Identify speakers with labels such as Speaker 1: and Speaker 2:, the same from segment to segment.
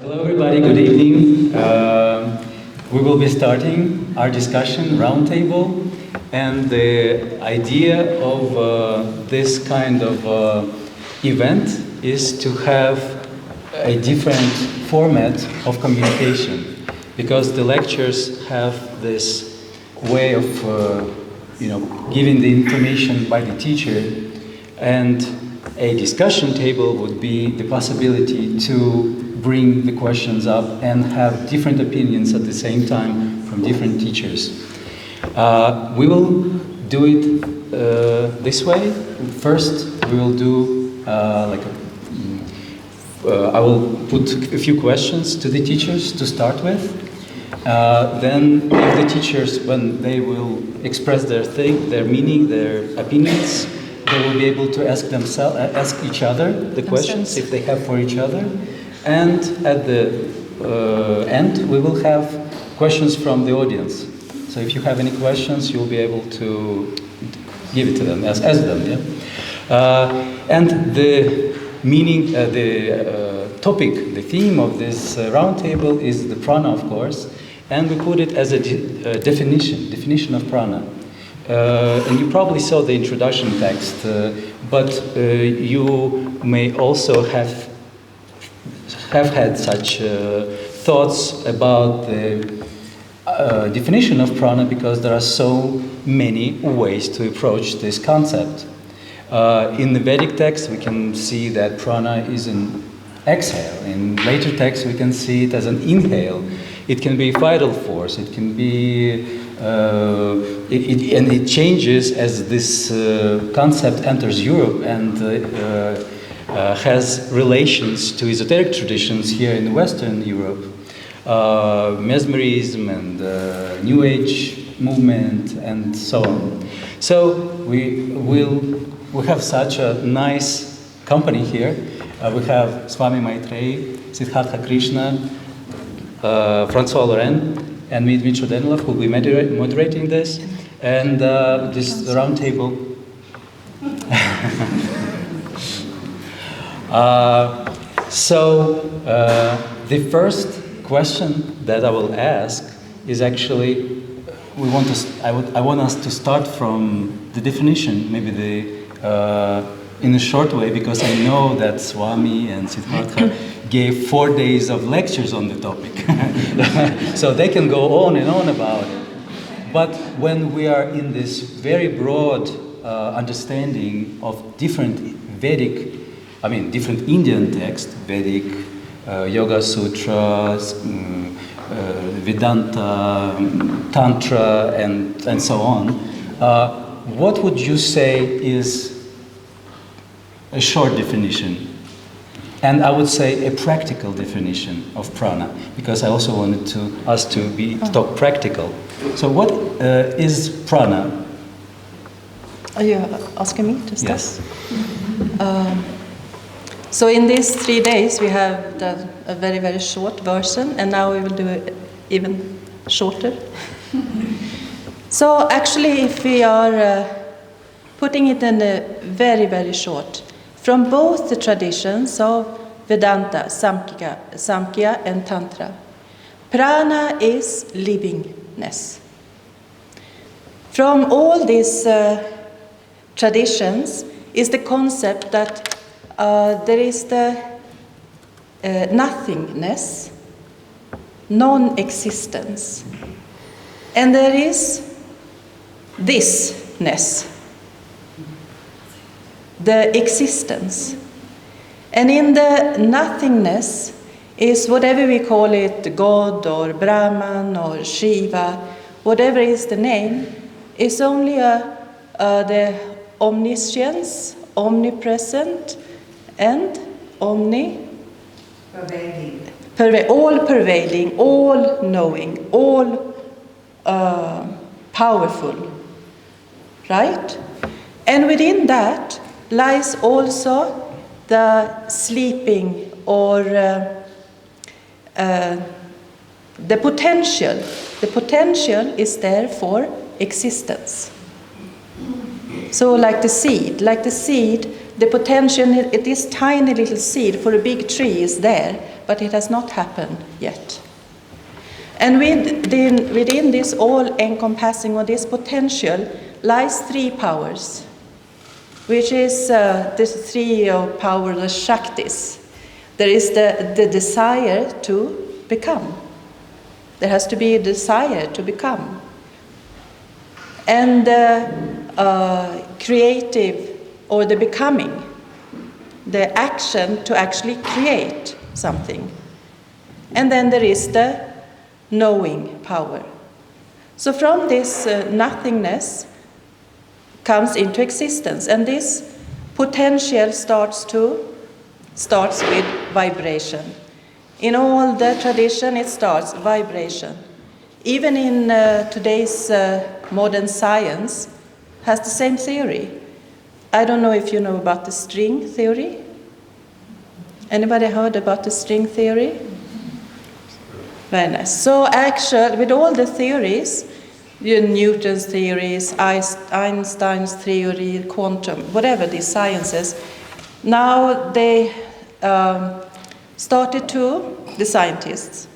Speaker 1: Hello everybody, good evening. We will be starting our discussion roundtable, and the idea of this kind of event is to have a different format of communication, because the lectures have this way of giving the information by the teacher, and a discussion table would be the possibility to bring the questions up and have different opinions at the same time from different teachers. We will do it this way. First, we will do I will put a few questions to the teachers to start with. Then, if the teachers, when they will express their meaning, their opinions, they will be able to ask each other the questions if they have for each other. And at the end, we will have questions from the audience. So if you have any questions, you'll be able to give it to them, ask them. Yeah? And the meaning, the topic, the theme of this roundtable is the Prana, of course, and we put it as a definition of Prana. And you probably saw the introduction text, but you may also have had such thoughts about the definition of prana, because there are so many ways to approach this concept. In the Vedic text, we can see that prana is an exhale. In later texts, we can see it as an inhale. It can be vital force. It can be, and it changes as this concept enters Europe and has relations to esoteric traditions here in Western Europe, Mesmerism and New Age movement and so on. So we have such a nice company here. We have Swami Maitreyi, Siddhartha Krishna, Francois Loren, and me, Dmitry Danilov, who will be moderating this, and this roundtable. The first question that I will ask is actually, I want us to start from the definition, maybe in a short way, because I know that Swami and Siddhartha gave 4 days of lectures on the topic, so they can go on and on about it. But when we are in this very broad understanding of different different Indian texts, Vedic, Yoga-sutras, Vedanta, Tantra, and so on, what would you say is a short definition? And I would say a practical definition of prana, because I also wanted us to talk practical. So what is prana?
Speaker 2: Are you asking me to start?
Speaker 1: Yes.
Speaker 2: So in these 3 days, we have done a very, very short version, and now we will do it even shorter. So actually, if we are putting it in a very, very short, from both the traditions of Vedanta, Samkhya, and Tantra, prana is livingness. From all these traditions is the concept that there is the nothingness, non-existence, and there is thisness, the existence. And in the nothingness is whatever we call it, God or Brahman or Shiva, whatever is the name, is only the omniscience, omnipresent, and all-pervading, all-knowing, all-powerful, right? And within that lies also the sleeping or the potential. The potential is there for existence. So like the seed, the potential, it is tiny little seed for a big tree is there, but it has not happened yet. And within this all-encompassing, or this potential, lies three powers, which is the three powers, the Shaktis. There is the desire to become. There has to be a desire to become. And creative, or the becoming, the action to actually create something. And then there is the knowing power. So from this nothingness comes into existence, and this potential starts with vibration. In all the tradition, it starts vibration. Even in today's modern science, has the same theory. I don't know if you know about the string theory. Anybody heard about the string theory? Very nice. So actually, with all the theories, Newton's theories, Einstein's theory, quantum, whatever these sciences, now they started the scientists,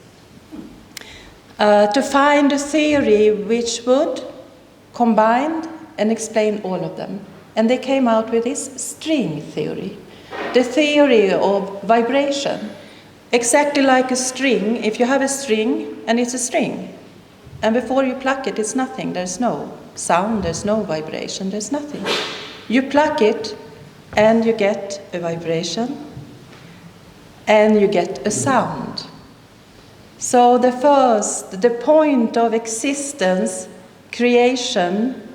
Speaker 2: to find a theory which would combine and explain all of them. And they came out with this string theory, the theory of vibration. Exactly like a string, if you have a string and it's a string, and before you pluck it, it's nothing. There's no sound, there's no vibration, there's nothing. You pluck it and you get a vibration and you get a sound. So the point of existence, creation,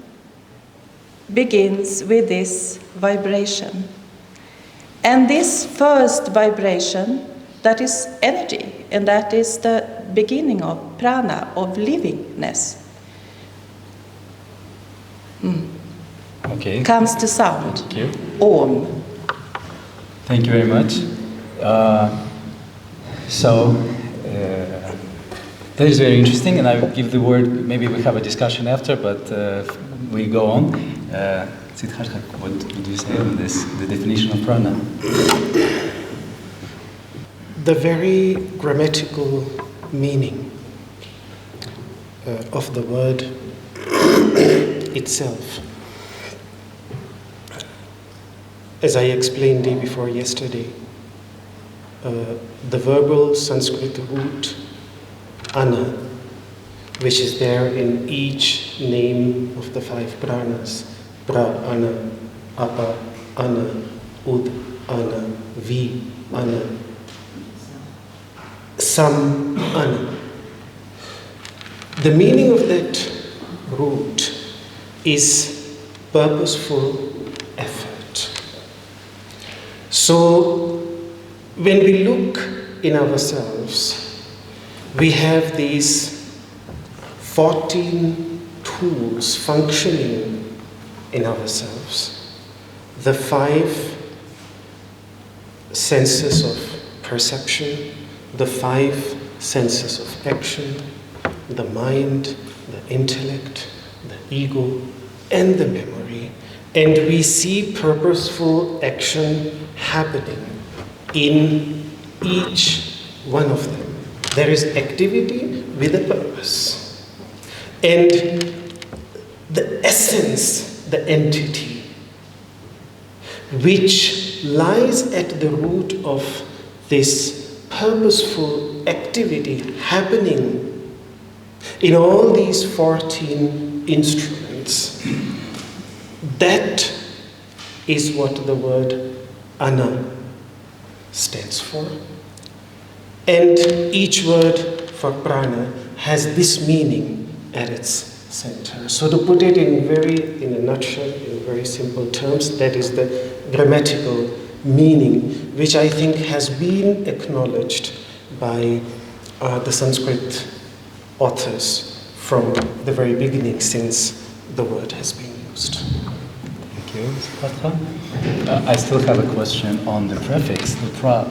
Speaker 2: begins with this vibration. And this first vibration, that is energy, and that is the beginning of prana, of livingness.
Speaker 1: Okay.
Speaker 2: Comes to sound.
Speaker 1: Thank you.
Speaker 2: Om.
Speaker 1: Thank you very much. That is very interesting, and I will give the word, maybe we have a discussion after, but we go on. Siddhartha, what would you say on this, the definition of prana?
Speaker 3: The very grammatical meaning of the word itself. As I explained day before yesterday, the verbal Sanskrit root ana, which is there in each name of the five pranas, pra-ana, apa-ana, ud-ana, vi-ana, sam-ana. The meaning of that root is purposeful effort. So, when we look in ourselves, we have these 14 tools functioning in ourselves. The 5 senses of perception, the 5 senses of action, the mind, the intellect, the ego, and the memory. And we see purposeful action happening in each one of them. There is activity with a purpose. And the essence, the entity, which lies at the root of this purposeful activity happening in all these 14 instruments, that is what the word ana stands for. And each word for prana has this meaning at its center. So to put it in a nutshell, in very simple terms, that is the grammatical meaning, which I think has been acknowledged by the Sanskrit authors from the very beginning, since the word has been used.
Speaker 1: Thank you, Siddhartha. I still have a question on the prefix, the pra.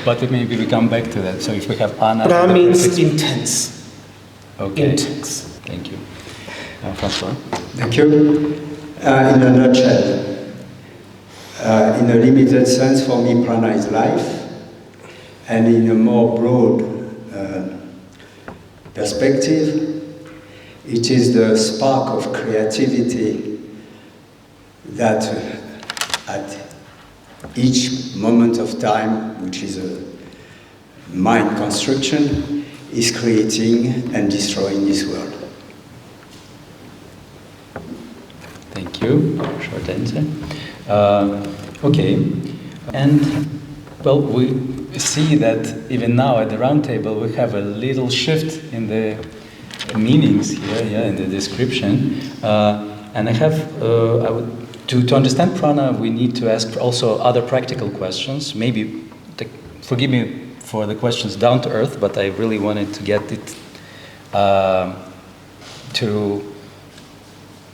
Speaker 1: But maybe we come back to that. So if we have ana...
Speaker 3: Pra means intense.
Speaker 1: Okay.
Speaker 3: Intense.
Speaker 1: Thank you. François?
Speaker 4: Thank you. In a nutshell, in a limited sense, for me, prana is life. And in a more broad perspective, it is the spark of creativity that at each moment of time, which is a mind construction, is creating and destroying this world.
Speaker 1: Thank you. Short answer. Okay. And, well, we see that even now at the round table we have a little shift in the meanings here, in the description. And I have, to understand Prana, we need to ask also other practical questions. Maybe, forgive me for the questions down to earth, but I really wanted to get it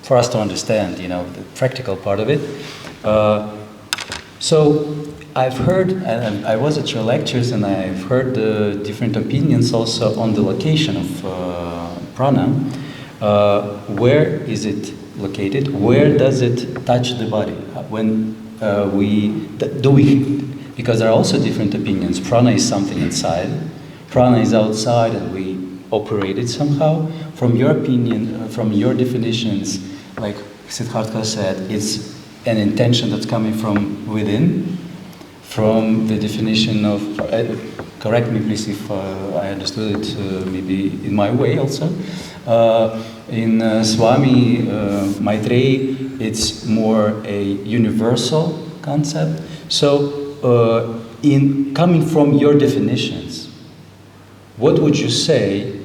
Speaker 1: for us to understand, the practical part of it. So I've heard, and I was at your lectures, and I've heard different opinions also on the location of Prana. Where is it located? Where does it touch the body? When because there are also different opinions. Prana is something inside. Prana is outside, and we operate it somehow. From your opinion, from your definitions, like Siddhartha said, it's an intention that's coming from within. From the definition of, correct me please if I understood it maybe in my way also. In Swami Maitreyi, it's more a universal concept. So, in coming from your definitions, what would you say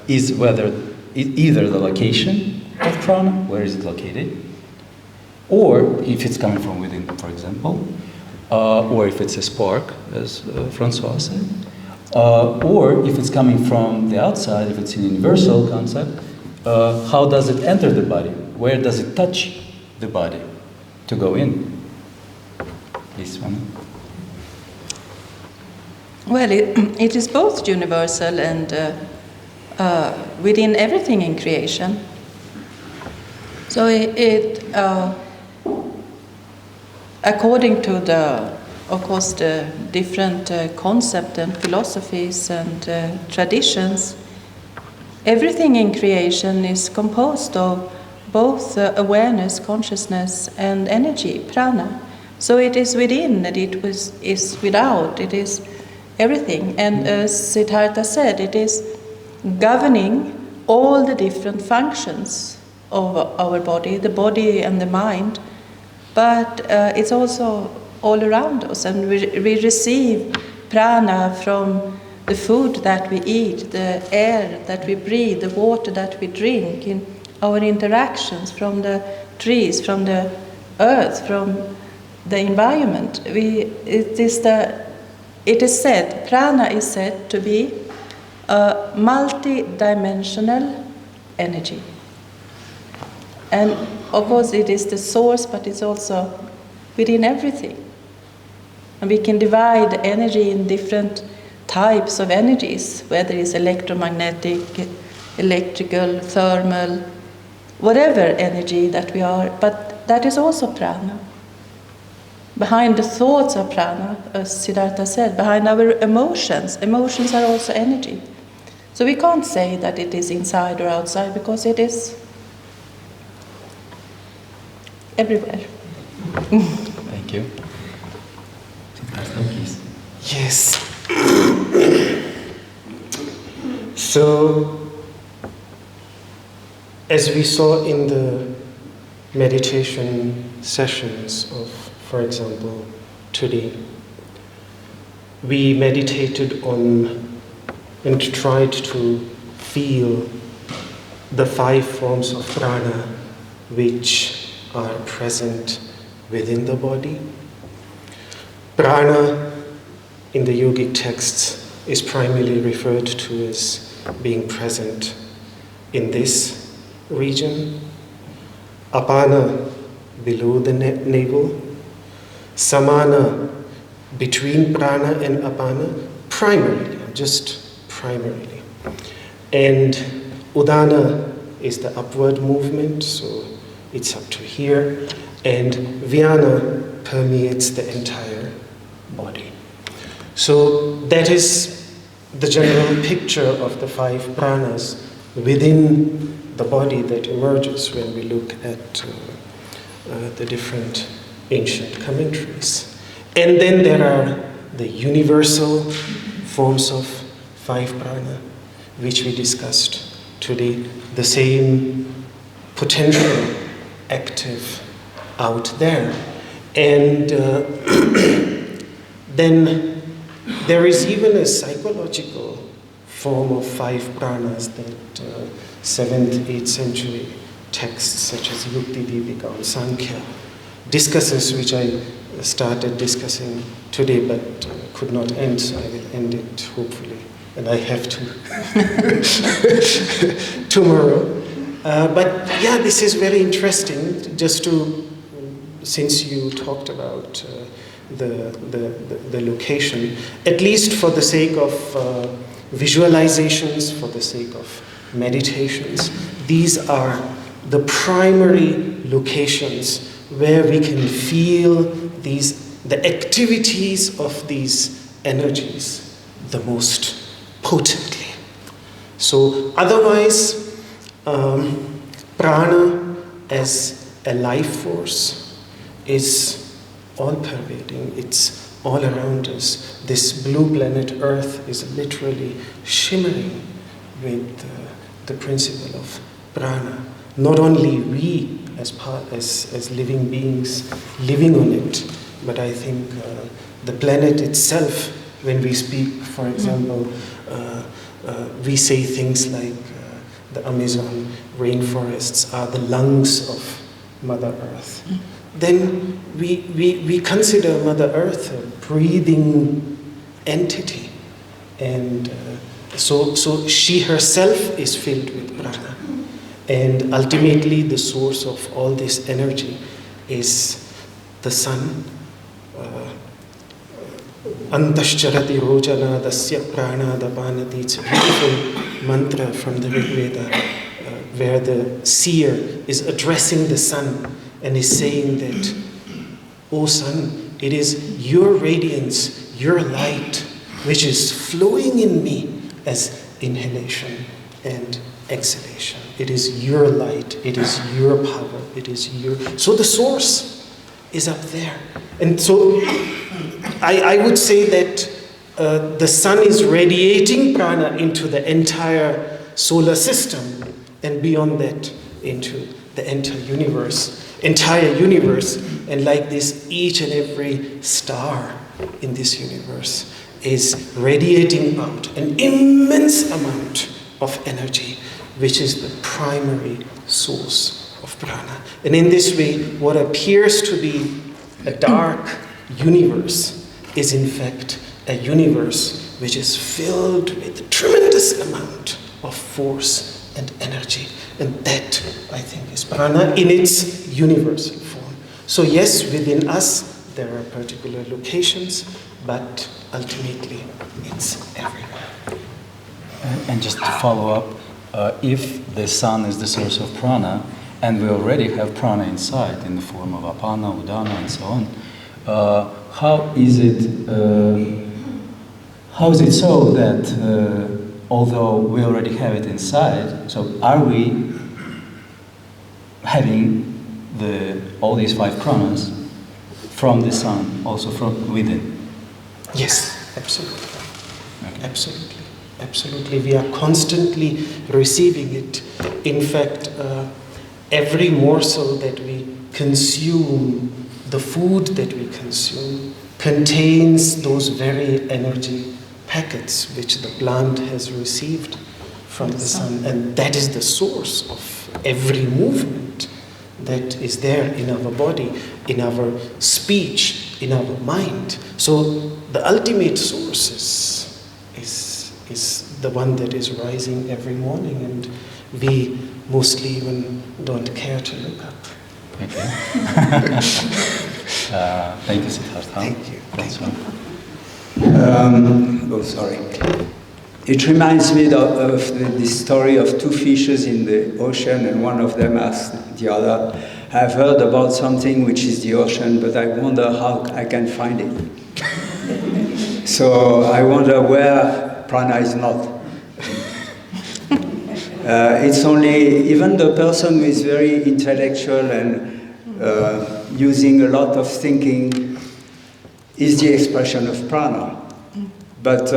Speaker 1: is either the location of Prana, where is it located, or if it's coming from within, for example, or if it's a spark, as Francois said, or if it's coming from the outside, if it's an universal concept, how does it enter the body? Where does it touch the body to go in? Please, Prana.
Speaker 2: Well, it is both universal and within everything in creation. So according to the different concepts and philosophies and traditions, everything in creation is composed of both awareness, consciousness, and energy, prana. So it is within, and it is without, it is everything. And as Siddhartha said, it is governing all the different functions of our body, the body and the mind, but it's also all around us, and we receive prana from the food that we eat, the air that we breathe, the water that we drink, in our interactions, from the trees, from the earth, from the environment. It is said, prana is said to be a multi-dimensional energy. And of course it is the source, but it's also within everything. And we can divide energy in different types of energies, whether it's electromagnetic, electrical, thermal, whatever energy that we are, but that is also prana. Behind the thoughts of prana, as Siddhartha said, behind our emotions are also energy. So we can't say that it is inside or outside, because it is everywhere.
Speaker 1: Thank you. Please.
Speaker 3: Yes. So, as we saw in the meditation sessions of, for example, today, we meditated on and tried to feel the 5 forms of prana which are present within the body. Prana in the yogic texts is primarily referred to as being present in this region. Apana, below the navel. Samana, between prana and apana, primarily, just primarily. And udana is the upward movement, so it's up to here. And vyana permeates the entire body. So that is the general picture of the 5 pranas within the body that emerges when we look at the different ancient commentaries. And then there are the universal forms of 5 prana, which we discussed today, the same potential active out there. And then there is even a psychological form of 5 pranas that 7th, 8th century texts such as Yukti Dipika on Sankhya discusses, which I started discussing today but could not end, so I will end it hopefully, and I have to tomorrow. But yeah, this is very interesting, just to, since you talked about the location, at least for the sake of visualizations, for the sake of meditations, these are the primary locations where we can feel the activities of these energies the most potently. So otherwise, prana as a life force is all-pervading, it's all around us. This blue planet Earth is literally shimmering with the principle of prana. Not only we as living beings living on it, but I think the planet itself, when we speak, for example, we say things like the Amazon rainforests are the lungs of Mother Earth. Then we consider Mother Earth a breathing entity, and so she herself is filled with prana. And ultimately, the source of all this energy is the sun. Antascharati rojana dasya prana dapanati. It's a beautiful mantra from the Ṛgveda, where the seer is addressing the sun and is saying that, "O sun, it is your radiance, your light, which is flowing in me as inhalation and exhalation. It is your light, it is your power, it is your..." So the source is up there. And so I would say that the sun is radiating prana into the entire solar system, and beyond that into the entire universe. And like this, each and every star in this universe is radiating out an immense amount of energy, which is the primary source of prana. And in this way, what appears to be a dark universe is in fact a universe which is filled with a tremendous amount of force and energy. And that, I think, is prana in its universal form. So yes, within us there are particular locations, but ultimately it's everywhere.
Speaker 1: And just to follow up, if the sun is the source of prana, and we already have prana inside in the form of apana, udana, and so on, how is it so that although we already have it inside, so are we having all these 5 pranas from the sun, also from within?
Speaker 3: Yes, absolutely.
Speaker 1: Okay.
Speaker 3: Absolutely. We are constantly receiving it. In fact, every morsel that we consume, the food that we consume, contains those very energy packets which the plant has received from the sun. And that is the source of every movement that is there in our body, in our speech, in our mind. So the ultimate source is the one that is rising every morning, and we mostly even don't care to look up.
Speaker 1: Okay. Thank you, Siddhartha.
Speaker 3: Thank you.
Speaker 4: Sorry. It reminds me of this story of 2 fishes in the ocean, and one of them asked the other, "I've heard about something which is the ocean, but I wonder how I can find it." So I wonder where prana is not. It's only, even the person who is very intellectual and using a lot of thinking is the expression of prana. But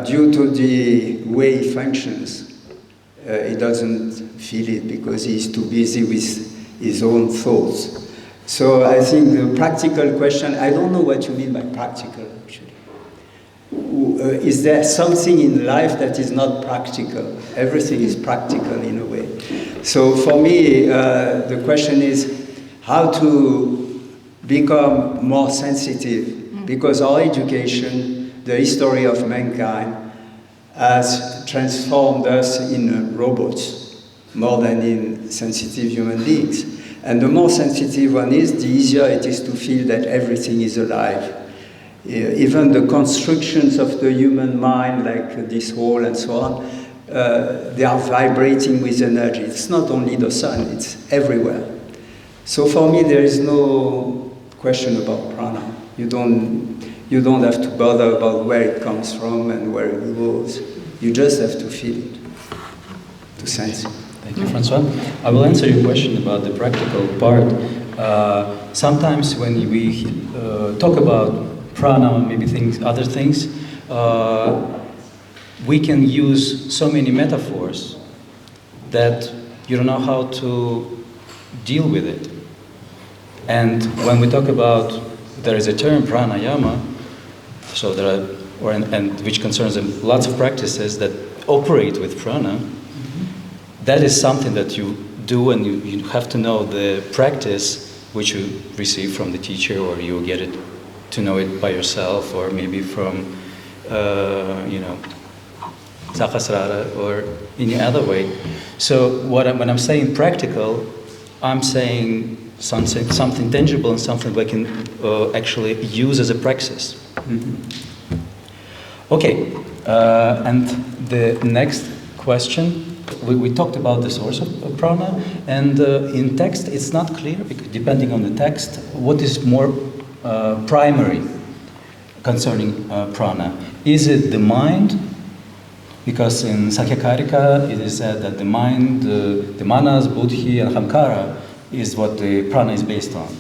Speaker 4: due to the way he functions, he doesn't feel it because he's too busy with his own thoughts. So I think the practical question, I don't know what you mean by practical, actually. Is there something in life that is not practical? Everything is practical in a way. So for me, the question is how to become more sensitive, because our education, the history of mankind, has transformed us in robots more than in sensitive human beings. And the more sensitive one is, the easier it is to feel that everything is alive. Even the constructions of the human mind, like this wall and so on, they are vibrating with energy. It's not only the sun, it's everywhere. So for me, there is no question about prana. You don't have to bother about where it comes from and where it goes. You just have to feel it, to sense it.
Speaker 1: Thank you, Francois. I will answer your question about the practical part. Sometimes when we talk about prana, maybe other things, we can use so many metaphors that you don't know how to deal with it. And when we talk about, there is a term, pranayama, so there are, and which concerns lots of practices that operate with prana. That is something that you do, and you have to know the practice which you receive from the teacher, or you get it to know it by yourself, or maybe from, Sahasrara, or in any other way. So when I'm saying practical, I'm saying something tangible and something we can actually use as a praxis. Okay, and the next question. We talked about the source of prana, and in text it's not clear, depending on the text, what is more primary concerning prana. Is it the mind? Because in Sakyakarika it is said that the mind, the manas, buddhi, and ahamkara is what the prana is based on.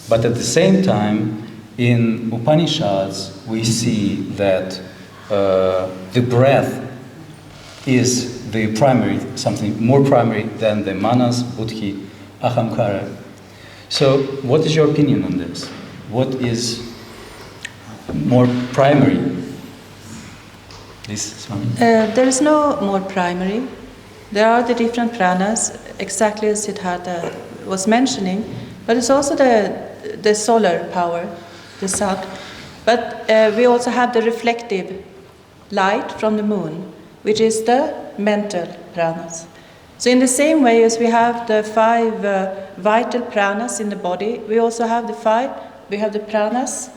Speaker 1: But at the same time, in Upanishads we see that the breath is the primary, something more primary than the manas, buddhi, ahamkara. So what is your opinion on this? What is more primary?
Speaker 2: There is no more primary. There are the different pranas, exactly as Siddhartha was mentioning, but it's also the solar power, the sun. But we also have the reflective light from the moon, which is the mental pranas. So in the same way as we have the 5 vital pranas in the body, we also have the pranas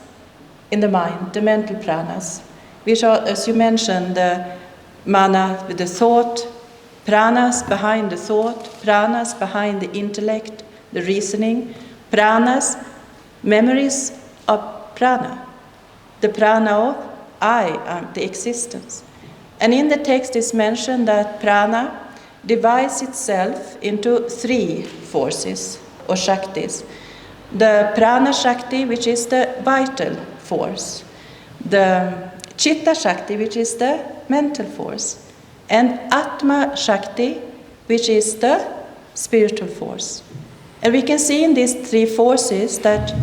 Speaker 2: in the mind, the mental pranas, which are, as you mentioned, the mana with the thought, pranas behind the thought, pranas behind the intellect, the reasoning, pranas, memories of prana, the prana of I, the existence. And in the text is mentioned that prana divides itself into 3 forces or shaktis. The prana shakti, which is the vital force. The chitta shakti, which is the mental force. And atma shakti, which is the spiritual force. And we can see in these 3 forces that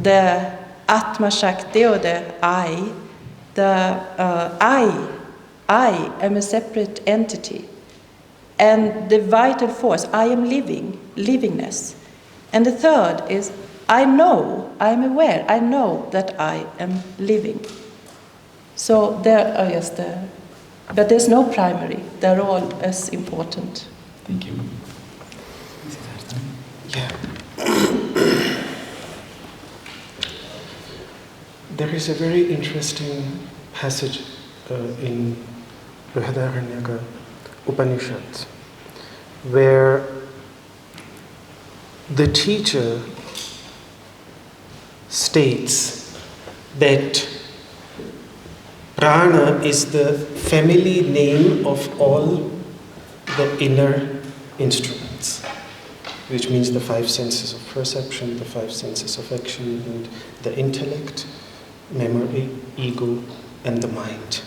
Speaker 2: the atma shakti, or the I, I am a separate entity. And the vital force, I am living, livingness. And the third is, I know, I am aware, I know that I am living. So there are just but there's no primary, they're all as important.
Speaker 1: Thank you.
Speaker 3: Yeah. There is a very interesting passage in Ṛgveda Upaniṣads where the teacher states that Prāṇa is the family name of all the inner instruments, which means the 5 senses of perception, the 5 senses of action, and the intellect, memory, ego, and the mind.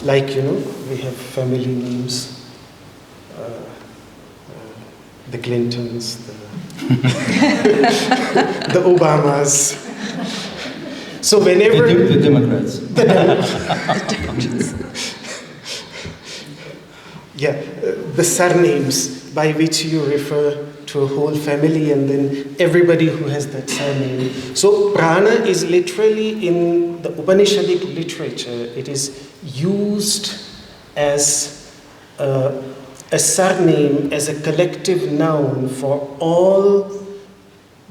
Speaker 3: Like, we have family names, the Clintons, the Obamas. So whenever...
Speaker 1: The Democrats.
Speaker 3: Yeah, the surnames by which you refer to a whole family and then everybody who has that surname. So Prāṇa is literally in the Upanishadic literature, it is used as a surname, as a collective noun for all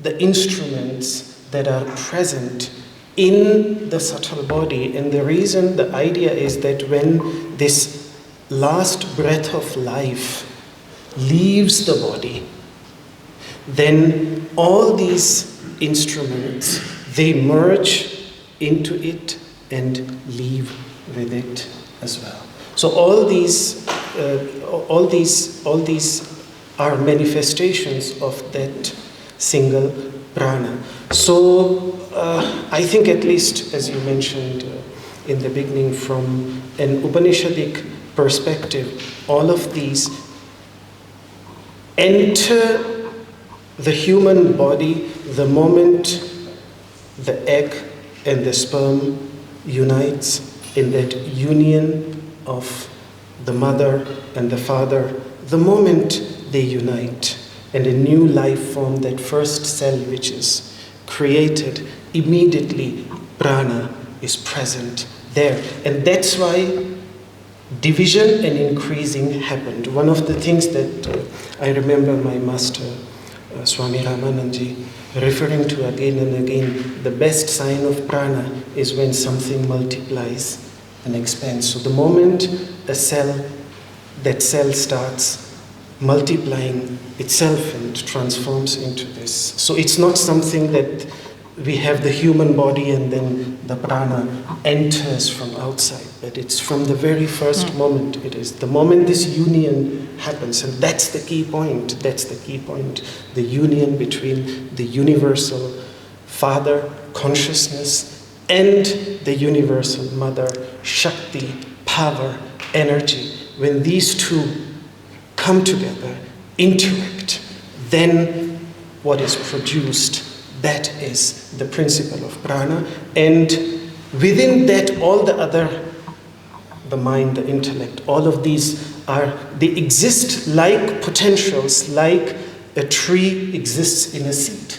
Speaker 3: the instruments that are present in the subtle body. And the reason, the idea is that when this last breath of life leaves the body, then all these instruments, they merge into it and leave with it as well. So all these are manifestations of that single prana. So I think, at least as you mentioned in the beginning, from an Upanishadic perspective, all of these enter the human body the moment the egg and the sperm unites, in that union of the mother and the father. The moment they unite and a new life form, that first cell which is created, immediately prana is present there. And that's why division and increasing happened. One of the things that I remember my master, Swami Ramananji, referring to again and again, the best sign of prana is when something multiplies and expands. So the moment that cell starts multiplying itself and transforms into this. So it's not something that we have the human body and then the prana enters from outside, but it's from the very first moment. It is the moment this union happens, and that's the key point. That's the key point. The union between the universal Father, consciousness, and the universal Mother, Shakti, power, energy. When these two come together, interact, then what is produced, that is the principle of prana. And within that, all the other, the mind, the intellect, all of these they exist like potentials, like a tree exists in a seed.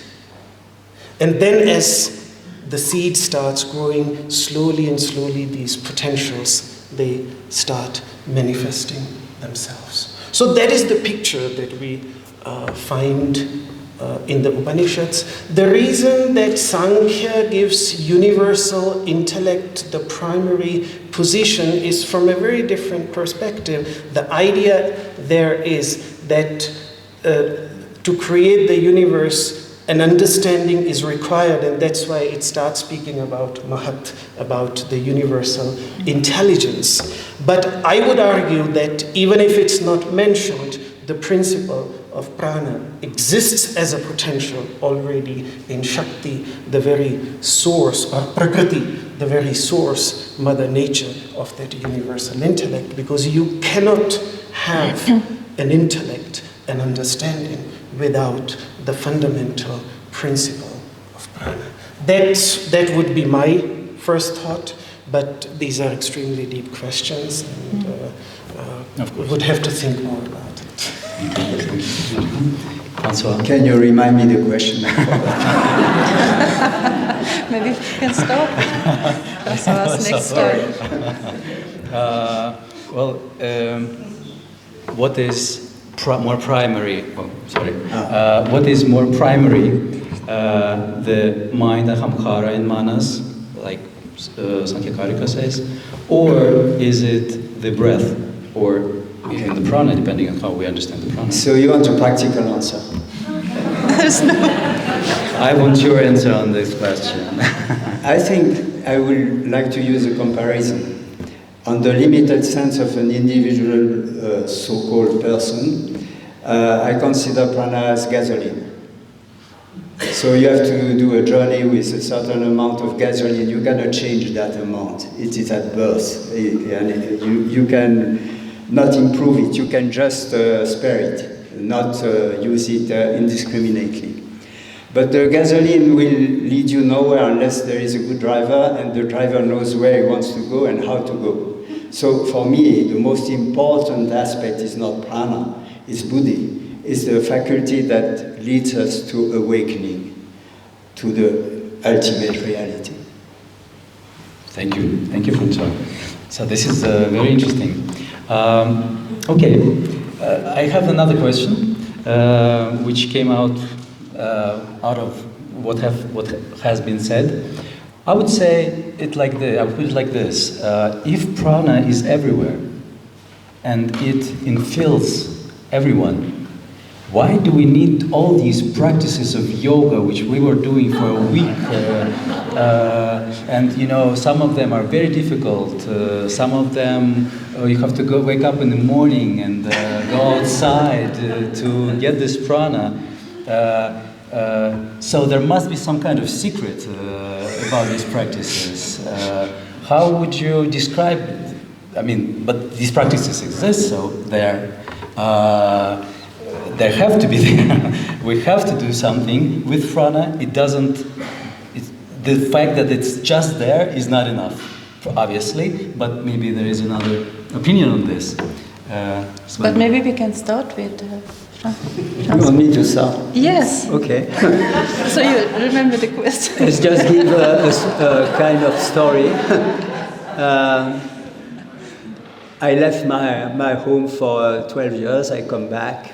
Speaker 3: And then as the seed starts growing, slowly and slowly these potentials, they start manifesting themselves. So that is the picture that we find in the Upanishads. The reason that Sankhya gives universal intellect the primary position is from a very different perspective. The idea there is that to create the universe, an understanding is required, and that's why it starts speaking about Mahat, about the universal intelligence. But I would argue that even if it's not mentioned, the principle of prana exists as a potential already in Shakti, the very source, or Prakriti, the very source, Mother Nature of that universal intellect, because you cannot have an intellect, an understanding, without the fundamental principle of prana. That would be my first thought, but these are extremely deep questions, and we would have to think more about it.
Speaker 4: Can you remind me the question?
Speaker 2: Maybe we can stop. François, next time.
Speaker 1: What is more primary? What is more primary? The mind, ahamkara, and manas, like Sankhyakarika says, or is it the breath, or in the prana, depending on how we understand the prana?
Speaker 4: So you want a practical answer?
Speaker 1: I want your answer on this question.
Speaker 4: I think I would like to use a comparison. on the limited sense of an individual so-called person, I consider prana as gasoline. So you have to do a journey with a certain amount of gasoline. You cannot change that amount. It is at birth. And you can not improve it. You can just spare it, not use it indiscriminately. But the gasoline will lead you nowhere unless there is a good driver and the driver knows where he wants to go and how to go. So for me, the most important aspect is not prana, it's buddhi. It's the faculty that leads us to awakening, to the ultimate reality.
Speaker 1: Thank you, Francois. So this is very interesting. Okay, I have another question, which came out of what has been said. I would say it like this. I would put it like this: if prana is everywhere, and it infills everyone, why do we need all these practices of yoga, which we were doing for a week? And you know, some of them are very difficult. Some of them you have to wake up in the morning and go outside to get this prana. So there must be some kind of secret about these practices. How would you describe it? I mean, but these practices exist, so they have to be there. We have to do something with prana. The fact that it's just there is not enough, obviously, but maybe there is another opinion on this.
Speaker 2: But maybe we can start with
Speaker 4: You want me to start?
Speaker 2: Yes.
Speaker 4: Okay.
Speaker 2: So you remember the question.
Speaker 4: Let's just give a kind of story. I left my home for 12 years. I come back.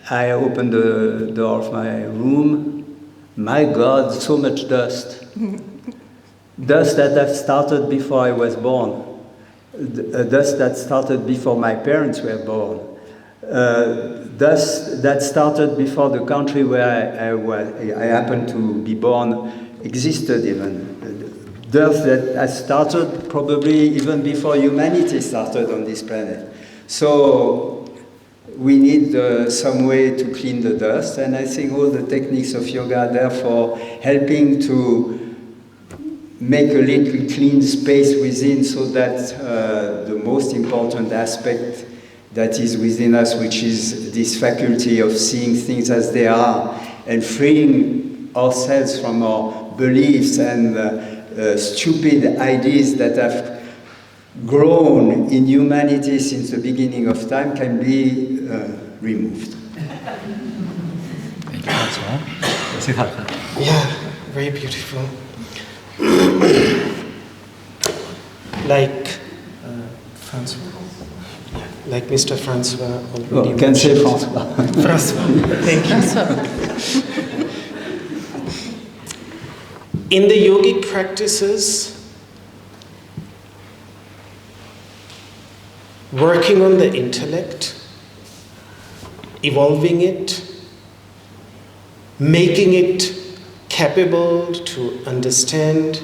Speaker 4: I open the door of my room. My God, so much dust. Dust that had started before I was born. Dust that started before my parents were born. Dust that started before the country where I happened to be born existed even. Dust that has started probably even before humanity started on this planet. So we need some way to clean the dust, and I think all the techniques of yoga are therefore helping to make a little clean space within, so that the most important aspect that is within us, which is this faculty of seeing things as they are and freeing ourselves from our beliefs and stupid ideas that have grown in humanity since the beginning of time, can be removed.
Speaker 1: Thank you, Francois. Siddhartha.
Speaker 3: Yeah, very beautiful. Like Francois. Like Mr. Francois already.
Speaker 4: Oh, can say Francois.
Speaker 3: Francois, thank you. In the yogic practices, working on the intellect, evolving it, making it capable to understand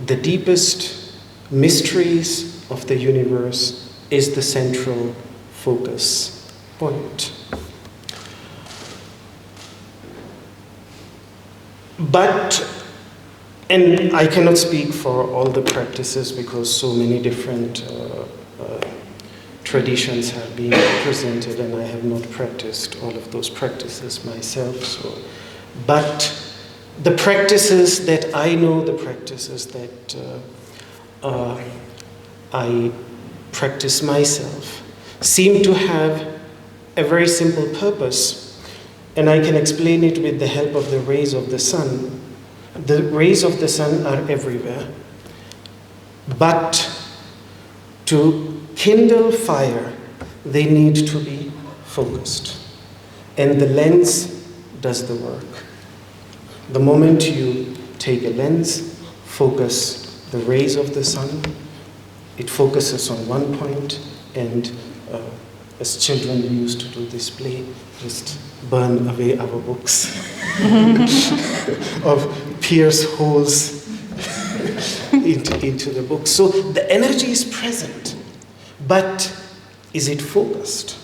Speaker 3: the deepest mysteries of the universe is the central focus point. But, and I cannot speak for all the practices because so many different traditions have been presented, and I have not practiced all of those practices myself. But the practices that I know, the practices that I practice myself, seem to have a very simple purpose, and I can explain it with the help of the rays of the sun. The rays of the sun are everywhere, but to kindle fire, they need to be focused, and the lens does the work. The moment you take a lens, focus the rays of the sun, it focuses on one point, and as children we used to do this play, just burn away our books of pierce holes into the book. So the energy is present, but is it focused?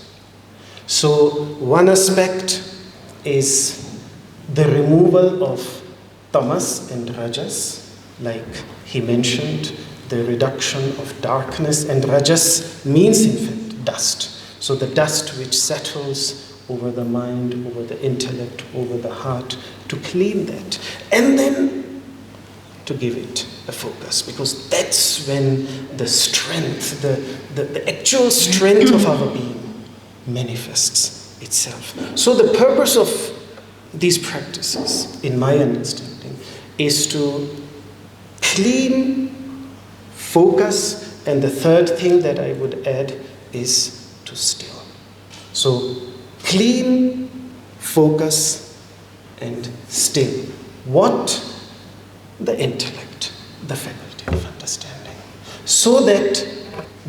Speaker 3: So one aspect is the removal of tamas and rajas, like he mentioned, the reduction of darkness, and rajas means in fact dust. So the dust which settles over the mind, over the intellect, over the heart, to clean that. And then to give it a focus, because that's when the strength, the actual strength of our being manifests itself. So the purpose of these practices, in my understanding, is to clean, focus, and the third thing that I would add is to still. So clean, focus, and still. What? The intellect, the faculty of understanding. So that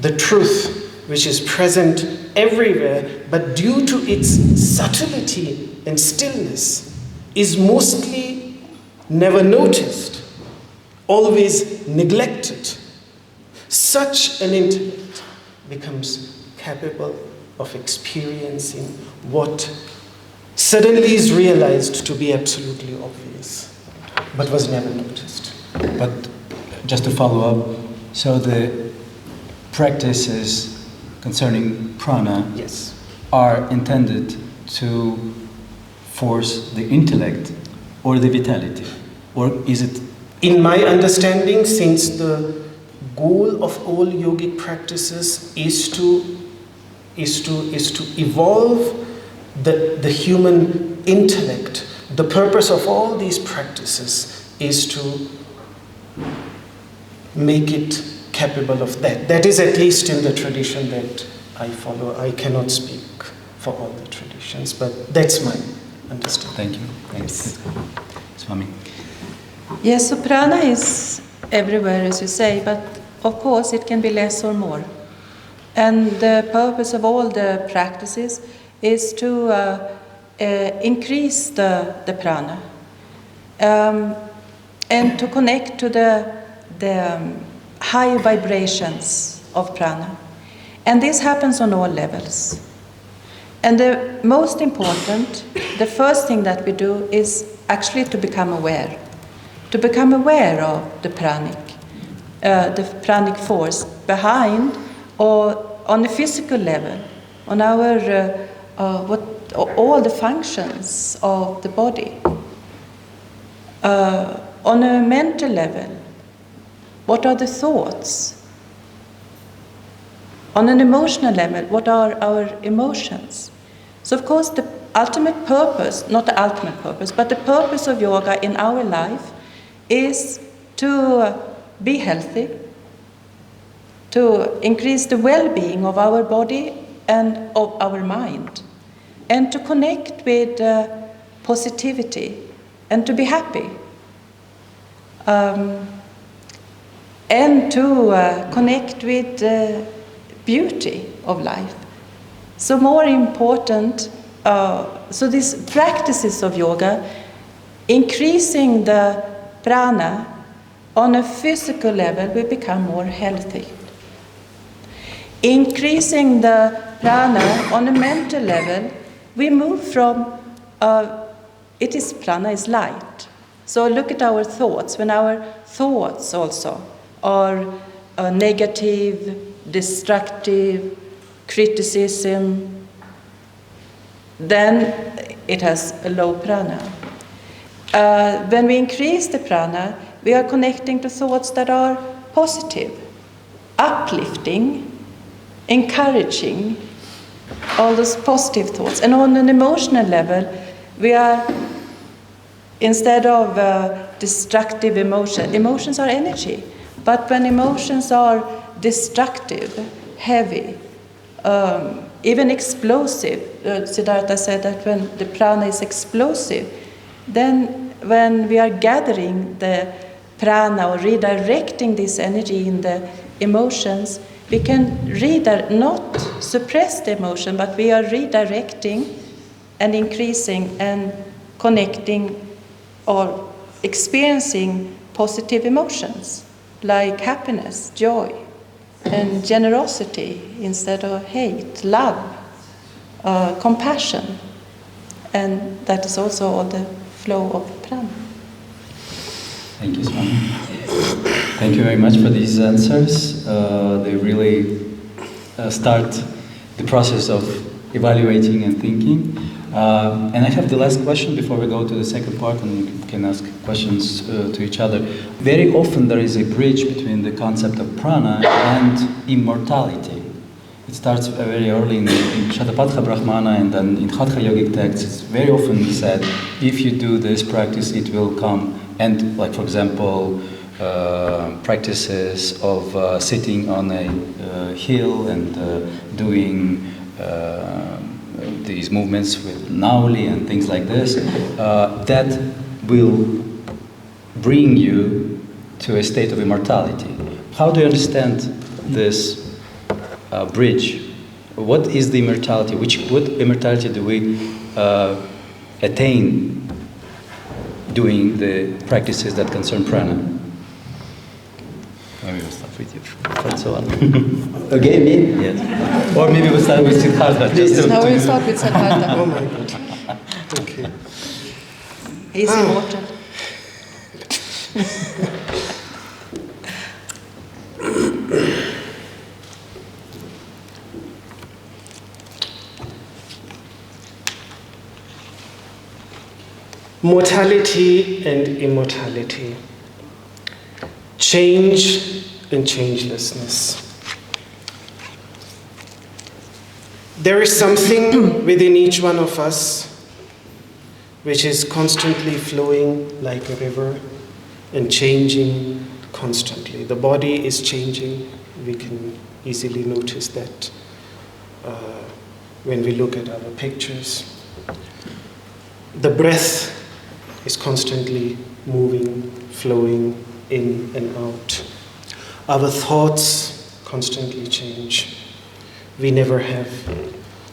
Speaker 3: the truth, which is present everywhere, but due to its subtlety and stillness, is mostly never noticed, always neglected. Such an intellect becomes capable of experiencing what suddenly is realized to be absolutely obvious, but was never noticed.
Speaker 1: But just to follow up, so the practices concerning prana
Speaker 3: Yes.
Speaker 1: are intended to force the intellect or the vitality, or is it?
Speaker 3: In my understanding, since the goal of all yogic practices is to evolve the human intellect, the purpose of all these practices is to make it capable of that. That is at least in the tradition that I follow. I cannot speak for all the traditions, but that's my understanding.
Speaker 1: Thank you. Thanks. Swami.
Speaker 2: Yes, so prana is everywhere, as you say, but of course it can be less or more. And the purpose of all the practices is to increase the prana and to connect to the high vibrations of prana. And this happens on all levels. And the most important, the first thing that we do is actually to become aware of the pranic force behind, or on a physical level, on our all the functions of the body. On a mental level, what are the thoughts? On an emotional level, what are our emotions? So of course the ultimate purpose, not the ultimate purpose, but the purpose of yoga in our life is to be healthy, to increase the well-being of our body and of our mind, and to connect with positivity and to be happy, and to connect with beauty of life. So more important, so these practices of yoga, increasing the prana on a physical level, we become more healthy. Increasing the prana on a mental level, we move from, prana is light. So look at our thoughts. When our thoughts also are negative, destructive, criticism, then it has a low prana. When we increase the prana, we are connecting to thoughts that are positive, uplifting, encouraging, all those positive thoughts. And on an emotional level, we are, instead of destructive emotions are energy. But when emotions are destructive, heavy, even explosive, Siddhartha said that when the prana is explosive, then when we are gathering the prana or redirecting this energy in the emotions, we can not suppress the emotion, but we are redirecting and increasing and connecting or experiencing positive emotions. like happiness, joy, and generosity instead of hate, love, compassion. And that is also all the flow of prana.
Speaker 1: Thank you, Swami. Thank you very much for these answers. They really start the process of evaluating and thinking. And I have the last question before we go to the second part, and we can ask questions to each other. Very often there is a bridge between the concept of prana and immortality. It starts very early in Shatapatha Brahmana, and then in haṭha-yogic texts it's very often said, if you do this practice it will come. And like, for example, practices of sitting on a hill and doing these movements with nauli and things like this, that will bring you to a state of immortality. How do you understand this bridge? What is the immortality? What immortality do we attain doing the practices that concern prana? Maybe we'll start with you. That's all.
Speaker 4: Again, me?
Speaker 1: Yes. Or maybe we'll start with Siddhartha.
Speaker 2: Now we'll start with Siddhartha.
Speaker 3: Oh my God. Okay.
Speaker 2: He's immortal.
Speaker 3: Mortality and immortality. Change and changelessness. There is something within each one of us which is constantly flowing like a river and changing constantly. The body is changing. We can easily notice that when we look at our pictures. The breath is constantly moving, flowing in and out. Our thoughts constantly change. We never have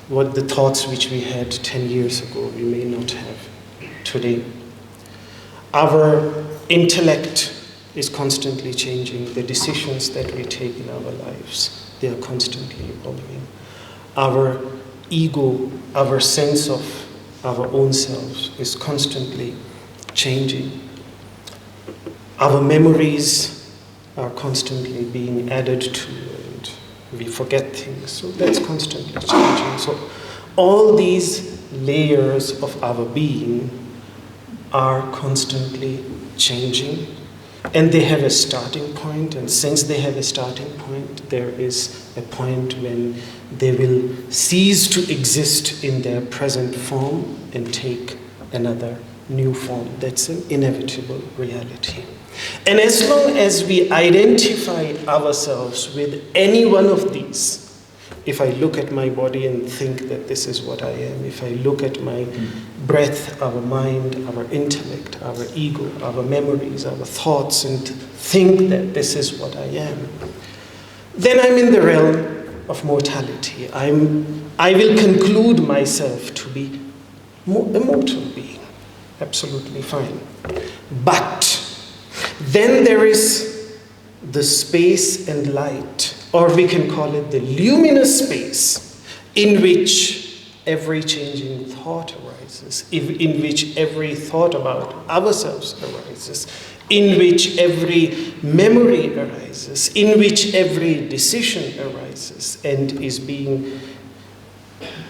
Speaker 3: what the thoughts which we had 10 years ago, we may not have today. Our intellect is constantly changing. The decisions that we take in our lives, they are constantly evolving. Our ego, our sense of our own selves is constantly changing. Our memories are constantly being added to, and we forget things, so that's constantly changing. So all these layers of our being are constantly changing, and they have a starting point, and since they have a starting point, there is a point when they will cease to exist in their present form and take another new form. That's an inevitable reality. And as long as we identify ourselves with any one of these, if I look at my body and think that this is what I am, if I look at my breath, our mind, our intellect, our ego, our memories, our thoughts, and think that this is what I am, then I'm in the realm of mortality. I will conclude myself to be a mortal being. Absolutely fine. But then there is the space and light, or we can call it the luminous space, in which every changing thought arises, in which every thought about ourselves arises, in which every memory arises, in which every decision arises, and is being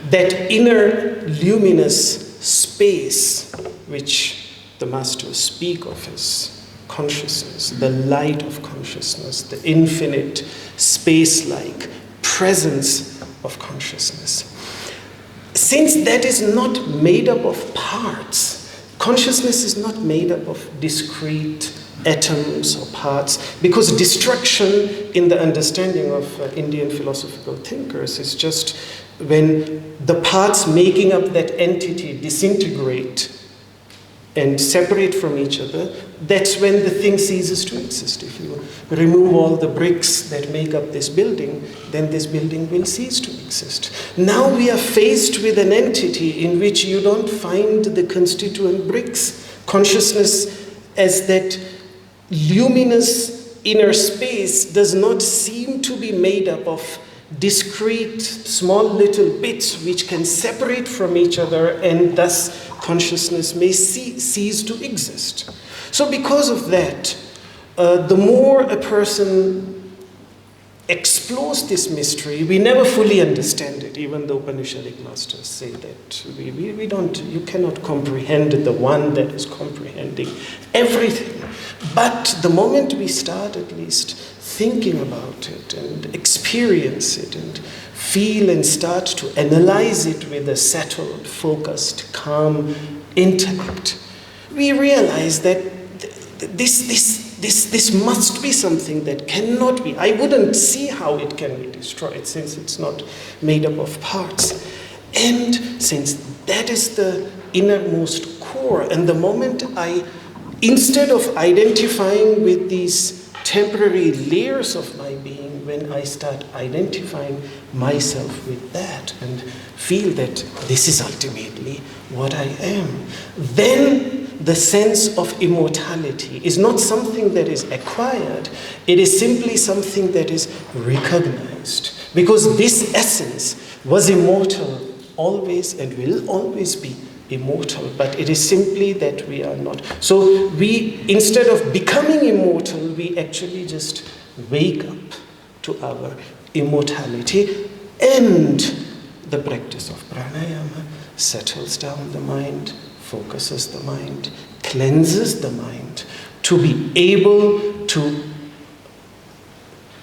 Speaker 3: that inner luminous space which the masters speak of as consciousness, the light of consciousness, the infinite space-like presence of consciousness. Since that is not made up of parts, consciousness is not made up of discrete atoms or parts, because destruction in the understanding of Indian philosophical thinkers is just when the parts making up that entity disintegrate and separate from each other. That's when the thing ceases to exist. If you remove all the bricks that make up this building, then this building will cease to exist. Now we are faced with an entity in which you don't find the constituent bricks. Consciousness as that luminous inner space does not seem to be made up of discrete, small little bits which can separate from each other, and thus consciousness may cease to exist. So because of that, the more a person explores this mystery, we never fully understand it. Even the Upanishadic masters say that we don't, you cannot comprehend the one that is comprehending everything. But the moment we start at least thinking about it and experience it and feel and start to analyze it with a settled, focused, calm intellect, we realize that this must be something that cannot be. I wouldn't see how it can be destroyed, since it's not made up of parts. And since that is the innermost core, and the moment instead of identifying with these temporary layers of my being, when I start identifying myself with that and feel that this is ultimately what I am, then the sense of immortality is not something that is acquired, it is simply something that is recognized. Because this essence was immortal always and will always be immortal, but it is simply that we are not. So we, instead of becoming immortal, we actually just wake up to our immortality, and the practice of pranayama settles down the mind, focuses the mind, cleanses the mind, to be able to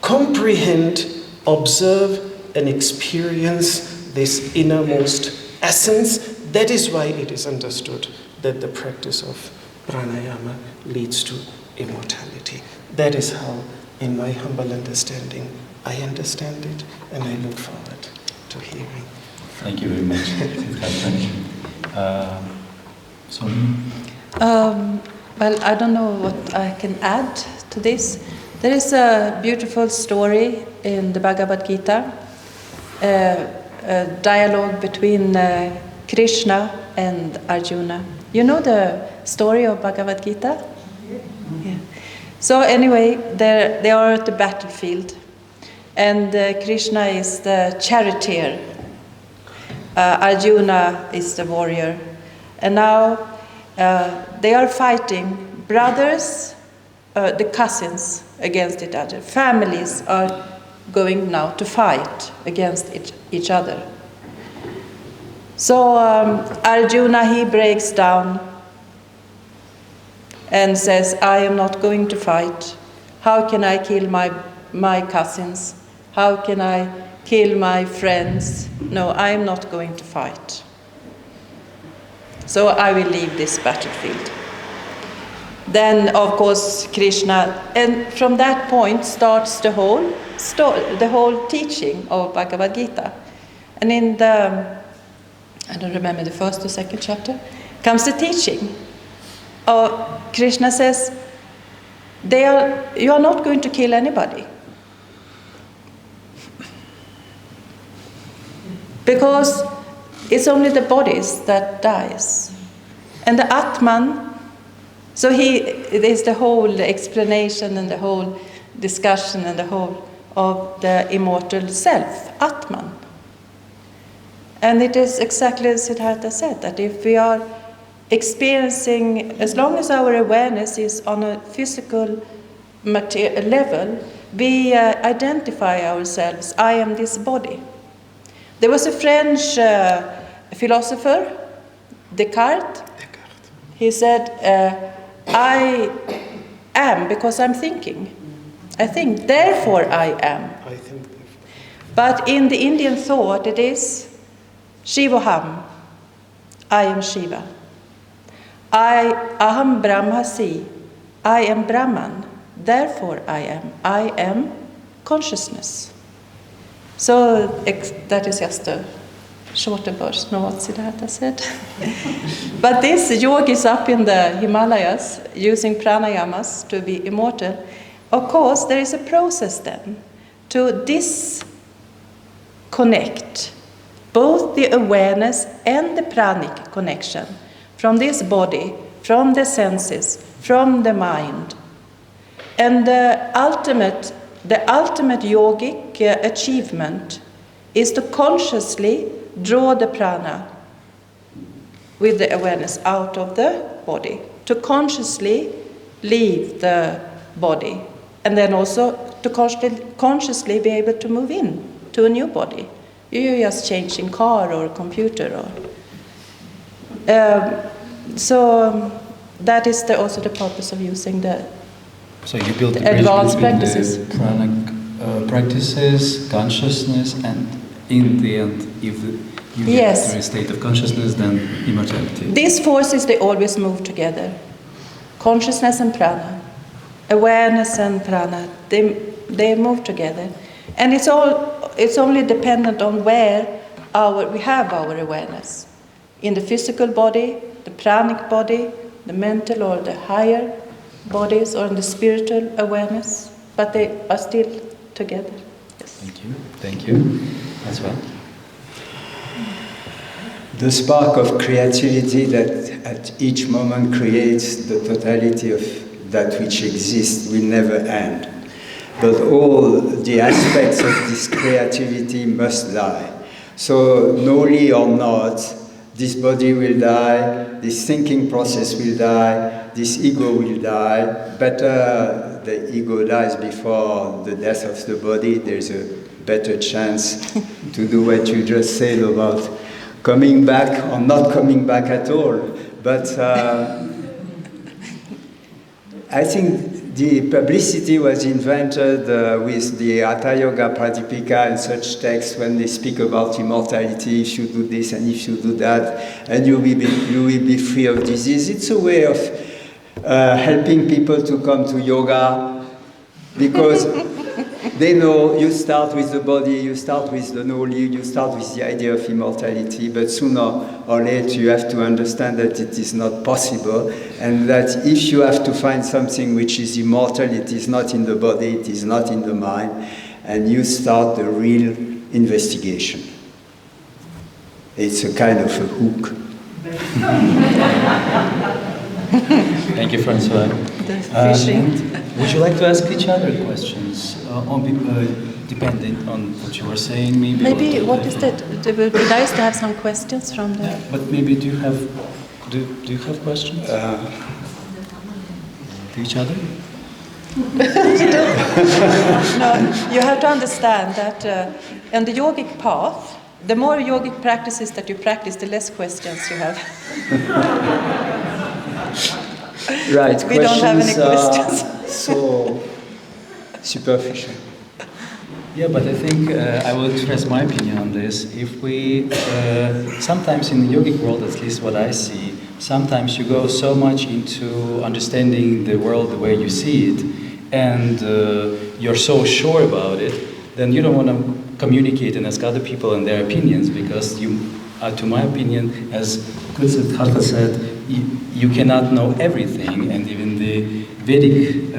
Speaker 3: comprehend, observe, and experience this innermost essence. That is why it is understood that the practice of pranayama leads to immortality. That is how, in my humble understanding, I understand it, and I look forward to hearing.
Speaker 1: Thank you very much. Sorry.
Speaker 2: Well, I don't know what I can add to this. There is a beautiful story in the Bhagavad-gītā, a dialogue between Krishna and Arjuna. You know the story of Bhagavad-gītā? Yeah. So anyway, they are at the battlefield, and Krishna is the charioteer. Arjuna is the warrior. And now they are fighting, brothers, the cousins against each other. Families are going now to fight against each other. So Arjuna, he breaks down and says, I am not going to fight. How can I kill my cousins? How can I kill my friends? No, I am not going to fight. So I will leave this battlefield. Then, of course, Krishna, and from that point starts the whole teaching of Bhagavad-gītā. And in the, I don't remember the first or second chapter, comes the teaching. Krishna says, you are not going to kill anybody. Because it's only the bodies that dies. And the ātman, so it is the whole explanation and the whole discussion and the whole of the immortal self, ātman. And it is exactly as Siddhartha said, that if we are experiencing, as long as our awareness is on a physical level, we identify ourselves, I am this body. There was a French philosopher, Descartes. He said, I am because I'm thinking. I think, therefore I am.
Speaker 3: I think.
Speaker 2: But in the Indian thought, it is Shivoham, I am Shiva. Aham Brahmasi, I am Brahman, therefore I am consciousness. So that is just a shorter version of what Siddhartha said. But these yogis up in the Himalayas, using pranayamas to be immortal, of course there is a process then to disconnect both the awareness and the pranic connection from this body, from the senses, from the mind. And the ultimate yogic achievement is to consciously draw the prana with the awareness out of the body, to consciously leave the body, and then also to consciously be able to move in to a new body. You're just changing car or computer. So that is also the purpose of using the
Speaker 1: So you build the
Speaker 2: advanced
Speaker 1: bridge between
Speaker 2: practices.
Speaker 1: the pranic practices, consciousness, and in the end, if you
Speaker 2: Yes.
Speaker 1: get to a state of consciousness, then immortality.
Speaker 2: These forces, they always move together. Consciousness and prana, awareness and prana, they move together. And it's only dependent on where we have our awareness. In the physical body, the pranic body, the mental or the higher bodies, or in the spiritual awareness, but they are still together. Yes.
Speaker 1: Thank you. As well.
Speaker 4: The spark of creativity that at each moment creates the totality of that which exists will never end. But all the aspects of this creativity must die. So, knowingly or not, this body will die, this thinking process will die, this ego will die. Better the ego dies before the death of the body. There's a better chance to do what you just said about coming back or not coming back at all. But I think the publicity was invented with the Hatha-yoga Pradipika and such texts when they speak about immortality. If you do this and if you do that, and you will be free of disease. It's a way of helping people to come to yoga, because they know you start with the body, you start with the knowledge, you start with the idea of immortality, but sooner or later you have to understand that it is not possible, and that if you have to find something which is immortal, it is not in the body, it is not in the mind, and you start the real investigation. It's a kind of a hook.
Speaker 1: Thank you, Francois. Would you like to ask each other questions, depending on what you were saying?
Speaker 2: Maybe what is that? It would be nice to have some questions from the.
Speaker 1: Yeah, but maybe do you have questions? To each other?
Speaker 2: No, you have to understand that in the yogic path, the more yogic practices that you practice, the less questions you have.
Speaker 4: Right,
Speaker 2: we don't have any questions.
Speaker 4: So superficial.
Speaker 1: Yeah, but I think I will express my opinion on this. If we, sometimes in the yogic world, at least what I see, sometimes you go so much into understanding the world the way you see it, and you're so sure about it, then you don't want to communicate and ask other people and their opinions, because you, to my opinion, as good Siddhartha said, you cannot know everything, and even the Vedic,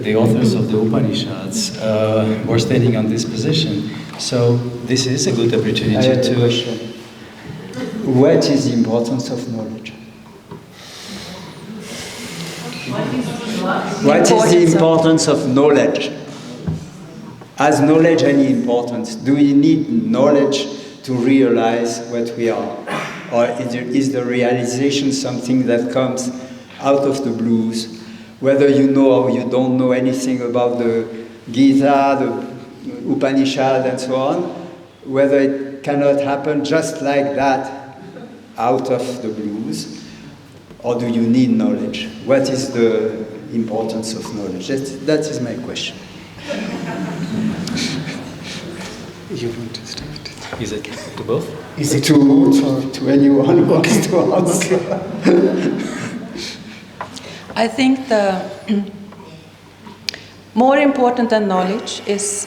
Speaker 1: the authors of the Upanishads were standing on this position. So this is a good opportunity
Speaker 4: I have
Speaker 1: to...
Speaker 4: a question. What is the importance of knowledge? What is the importance of knowledge? Has knowledge any importance? Do we need knowledge to realize what we are? Or is the realization something that comes out of the blues? Whether you know or you don't know anything about the Gita, the Upanishad and so on, whether it cannot happen just like that out of the blues, or do you need knowledge? What is the importance of knowledge? That is my question.
Speaker 3: You want to start?
Speaker 1: Is it to both?
Speaker 3: Is it
Speaker 4: to anyone who wants to answer?
Speaker 2: I think the more important than knowledge is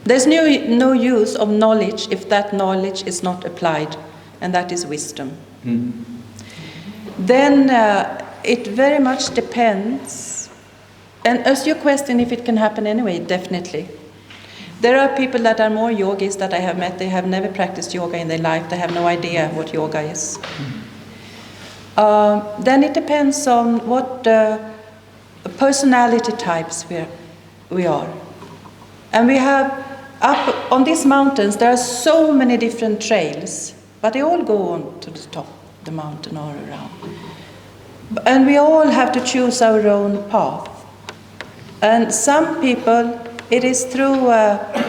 Speaker 2: there's no use of knowledge if that knowledge is not applied, and that is wisdom. Then it very much depends, and as your question, if it can happen anyway, definitely. There are people that are more yogis that I have met, they have never practiced yoga in their life, they have no idea what yoga is. Then it depends on what personality types we are. And we have, up on these mountains, there are so many different trails, but they all go on to the top of the mountain or around. And we all have to choose our own path. And some people, it is through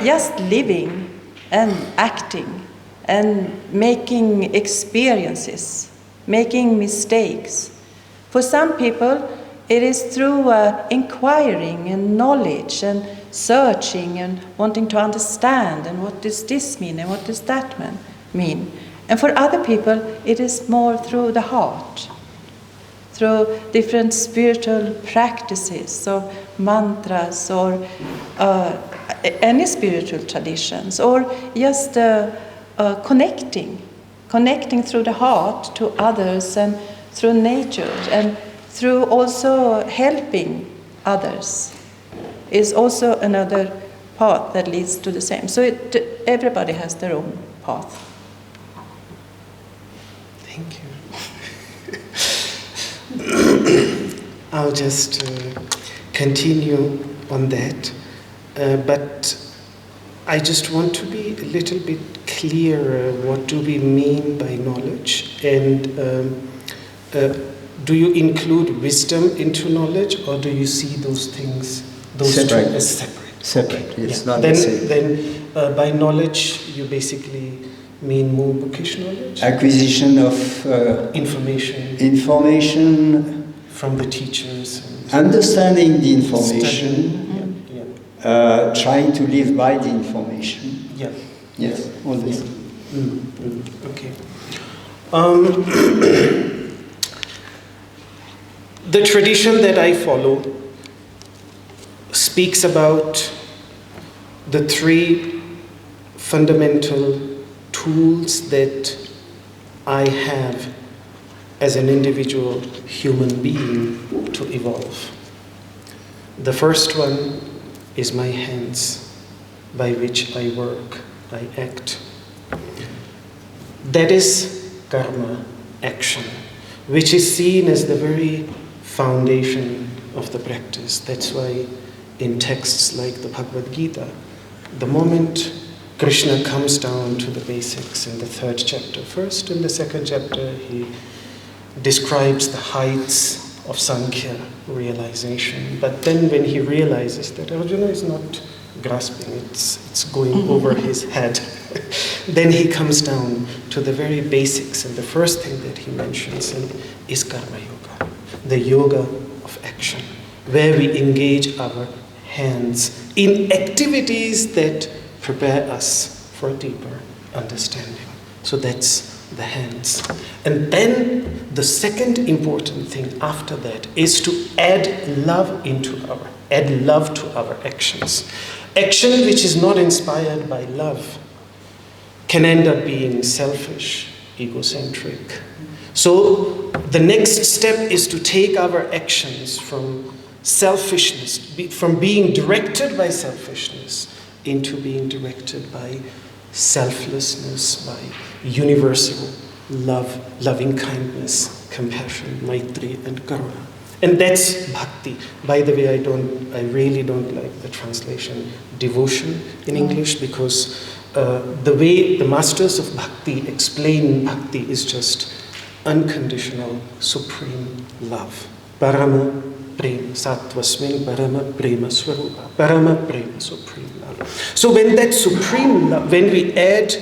Speaker 2: just living and acting and making experiences, making mistakes. For some people, it is through inquiring and knowledge and searching and wanting to understand, and what does this mean and what does that mean. And for other people, it is more through the heart, through different spiritual practices of mantras or any spiritual traditions, or just connecting through the heart to others and through nature, and through also helping others is also another path that leads to the same. So everybody has their own path.
Speaker 3: Thank you. I'll just continue on that, but I just want to be a little bit clearer. What do we mean by knowledge? And do you include wisdom into knowledge, or do you see those things, those
Speaker 4: separate.
Speaker 3: two as separate?
Speaker 4: Separate, it's not
Speaker 3: then,
Speaker 4: the same.
Speaker 3: Then by knowledge, you basically mean more bookish knowledge?
Speaker 4: Acquisition of
Speaker 3: information from the teachers.
Speaker 4: Understanding the information, trying to live by the information.
Speaker 3: Yeah.
Speaker 4: Yes, all this.
Speaker 3: Okay. The tradition that I follow speaks about the three fundamental tools that I have as an individual human being to evolve. The first one is my hands, by which I work, I act. That is karma, action, which is seen as the very foundation of the practice. That's why in texts like the Bhagavad-gītā, the moment Krishna comes down to the basics in the 3rd chapter, first in the 2nd chapter he describes the heights of Sankhya realization, but then when he realizes that Arjuna is not grasping, it's going over his head, then he comes down to the very basics, and the first thing that he mentions is karma yoga, the yoga of action, where we engage our hands in activities that prepare us for deeper understanding. So that's the hands. And then the second important thing after that is to add love to our actions. Action which is not inspired by love can end up being selfish, egocentric. So the next step is to take our actions from selfishness, from being directed by selfishness into being directed by selflessness, by universal love, loving kindness, compassion, maitri, and karuna. And that's bhakti. By the way, I really don't like the translation devotion in English, because the way the masters of bhakti explain bhakti is just unconditional, supreme love. Parama prema, sattvasmin parama prema swarupa, parama prema, supreme love. So when that supreme love, when we add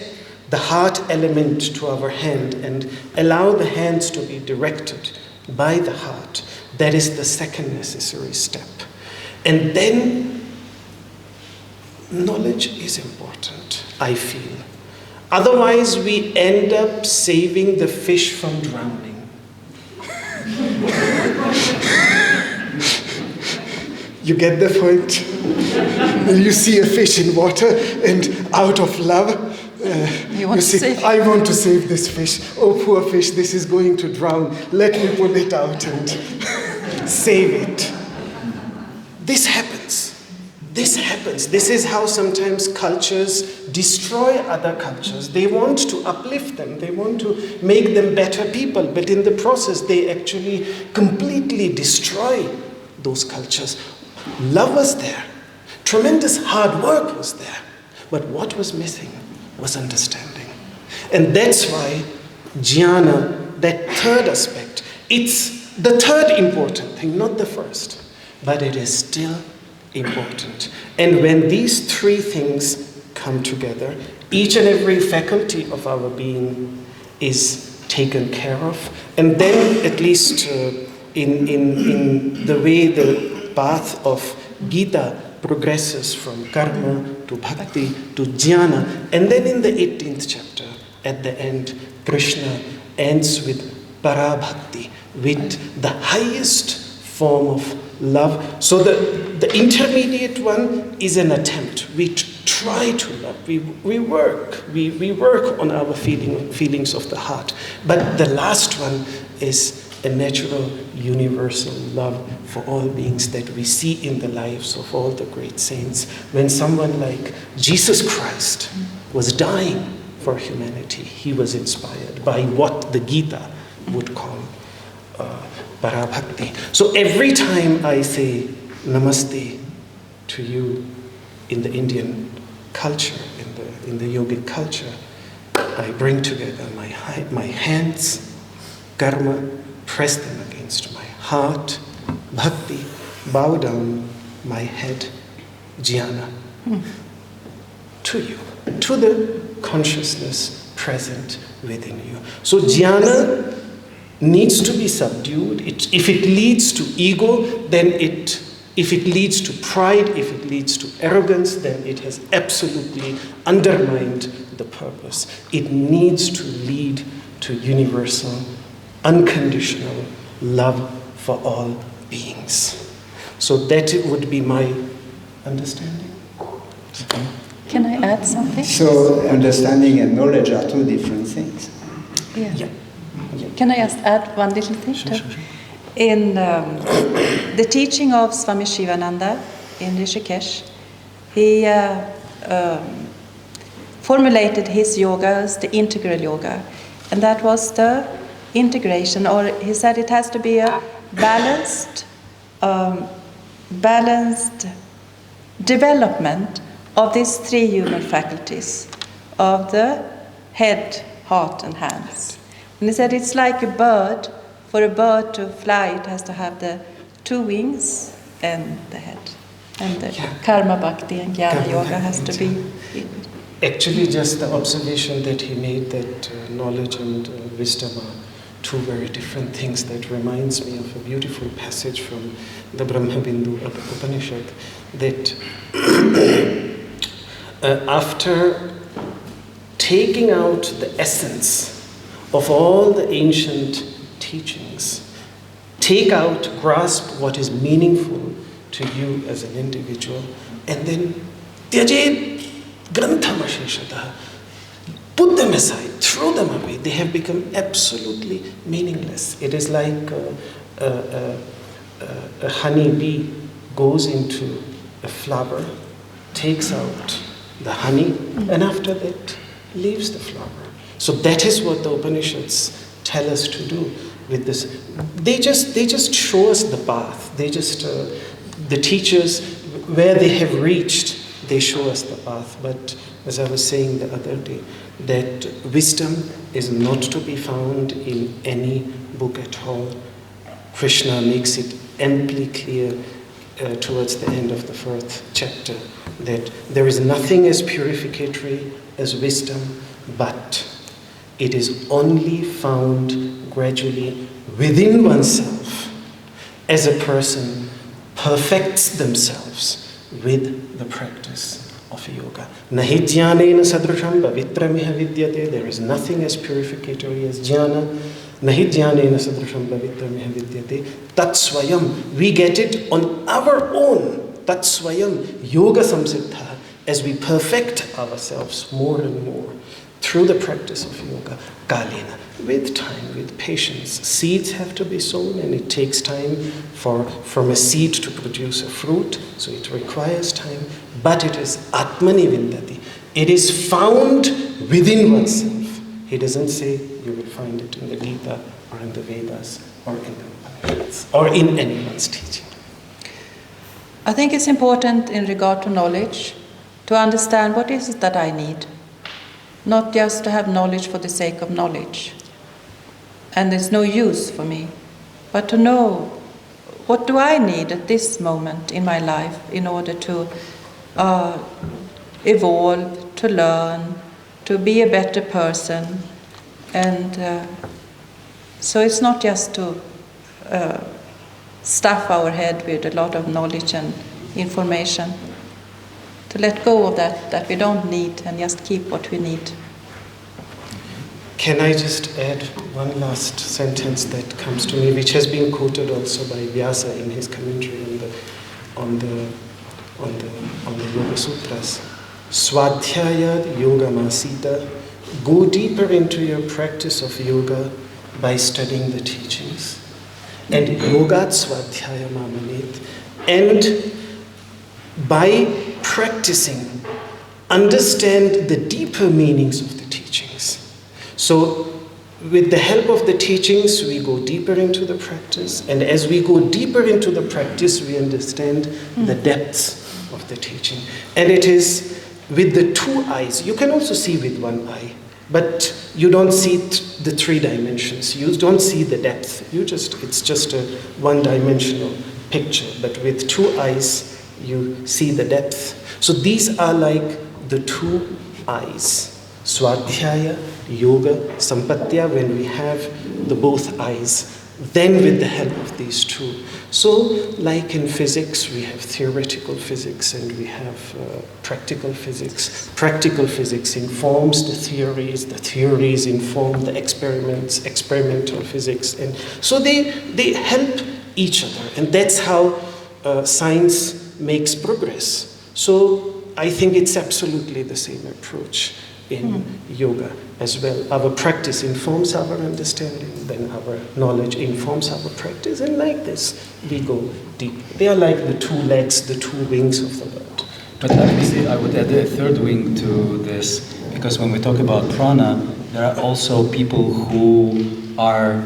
Speaker 3: the heart element to our hand and allow the hands to be directed by the heart, that is the second necessary step. And then knowledge is important, I feel. Otherwise, we end up saving the fish from drowning. You get the point? You see a fish in water, and out of love, you say, I want to save this fish. Oh, poor fish, this is going to drown. Let me pull it out and save it. This happens. This is how sometimes cultures destroy other cultures. They want to uplift them. They want to make them better people. But in the process, they actually completely destroy those cultures. Love was there. Tremendous hard work was there. But what was missing was understanding. And that's why jnana, that third aspect, it's the third important thing, not the first. But it is still important. And when these three things come together, each and every faculty of our being is taken care of. And then, at least in the way the path of Gita progresses from karma to bhakti to jnana, and then in the 18th chapter, at the end, Krishna ends with parabhakti, with the highest form of love. So the intermediate one is an attempt. We try to love. We work on our feelings of the heart. But the last one is a natural, universal love for all beings that we see in the lives of all the great saints. When someone like Jesus Christ was dying for humanity, he was inspired by what the Gita would call parabhakti. So every time I say namaste to you in the Indian culture, in the yogic culture, I bring together my hands, karma, press them against my heart, bhakti, bow down my head, jnana, to you, to the consciousness present within you. So jnana needs to be subdued. If it leads to ego, then if it leads to pride, if it leads to arrogance, then it has absolutely undermined the purpose. It needs to lead to universal, unconditional love for all beings. So that would be my understanding.
Speaker 2: Can I add something?
Speaker 4: So understanding and knowledge are two different things.
Speaker 2: Yeah. Can I just add one little thing?
Speaker 3: Sure.
Speaker 2: In the teaching of Swami Shivananda in Rishikesh, he formulated his yoga as the integral yoga. And that was the integration, or he said it has to be a balanced development of these three human faculties, of the head, heart, and hands. And he said it's like a bird. For a bird to fly, it has to have the two wings and the head. And the karma bhakti and jnana yoga has to be...
Speaker 3: Actually, just the observation that he made that knowledge and wisdom are two very different things, that reminds me of a beautiful passage from the Brahma-bindu Upanishad, that after taking out the essence of all the ancient teachings, grasp what is meaningful to you as an individual, and then tyajed grantham asheshataha, put them aside, throw them away. They have become absolutely meaningless. It is like a honey bee goes into a flower, takes out the honey, and after that leaves the flower. So that is what the Upanishads tell us to do with this. They just show us the path. They just the teachers, where they have reached, they show us the path. But as I was saying the other day, that wisdom is not to be found in any book at all. Krishna makes it amply clear towards the end of the fourth chapter that there is nothing as purificatory as wisdom, but it is only found gradually within oneself as a person perfects themselves with the practice of yoga. Nahi jnanena sadrusham pavitramiha vidyate. There is nothing as purificatory as jnana. Nahi jnanena sadrusham pavitramiha vidyate. Tat swayam. We get it on our own. Tat swayam yoga samsiddha. As we perfect ourselves more and more through the practice of yoga, kalena, with time, with patience. Seeds have to be sown, and it takes time from a seed to produce a fruit, so it requires time, but it is atmani vindati. It is found within oneself. He doesn't say you will find it in the Gita or in the Vedas or in the Upanishads or in anyone's teaching.
Speaker 2: I think it's important in regard to knowledge to understand what is it that I need. Not just to have knowledge for the sake of knowledge. And there's no use for me. But to know what do I need at this moment in my life in order to evolve, to learn, to be a better person. And so it's not just to stuff our head with a lot of knowledge and information. To let go of that we don't need and just keep what we need.
Speaker 3: Can I just add one last sentence that comes to me, which has been quoted also by Vyasa in his commentary on the Yoga-sutras. Swadhyaya yogamasita. Go deeper into your practice of yoga by studying the teachings. And yogat swadhyaya mamanit. And by practicing, understand the deeper meanings of the teachings. So, with the help of the teachings, we go deeper into the practice, and as we go deeper into the practice, we understand the depths of the teaching. And it is with the two eyes. You can also see with one eye, but you don't see the three dimensions. You don't see the depth. It's just a one-dimensional picture. But with two eyes, you see the depth. So these are like the two eyes. Swadhyaya, yoga, sampatya, when we have the both eyes, then with the help of these two. So, like in physics, we have theoretical physics and we have practical physics. Practical physics informs the theories inform the experiments, experimental physics. And so they help each other, and that's how science makes progress. So, I think it's absolutely the same approach in yoga as well. Our practice informs our understanding, then our knowledge informs our practice, and like this we go deep. They are like the two legs, the two wings of the bird.
Speaker 1: But I would add a third wing to this, because when we talk about prana, there are also people who are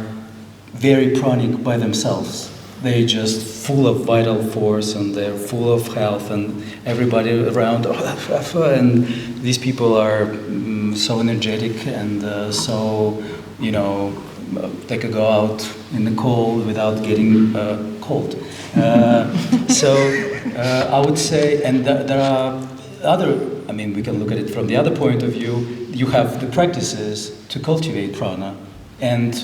Speaker 1: very pranic by themselves. They're just full of vital force and they're full of health, and everybody around, and these people are so energetic and so, they could go out in the cold without getting cold. So I would say, and there are other, we can look at it from the other point of view. You have the practices to cultivate prana, and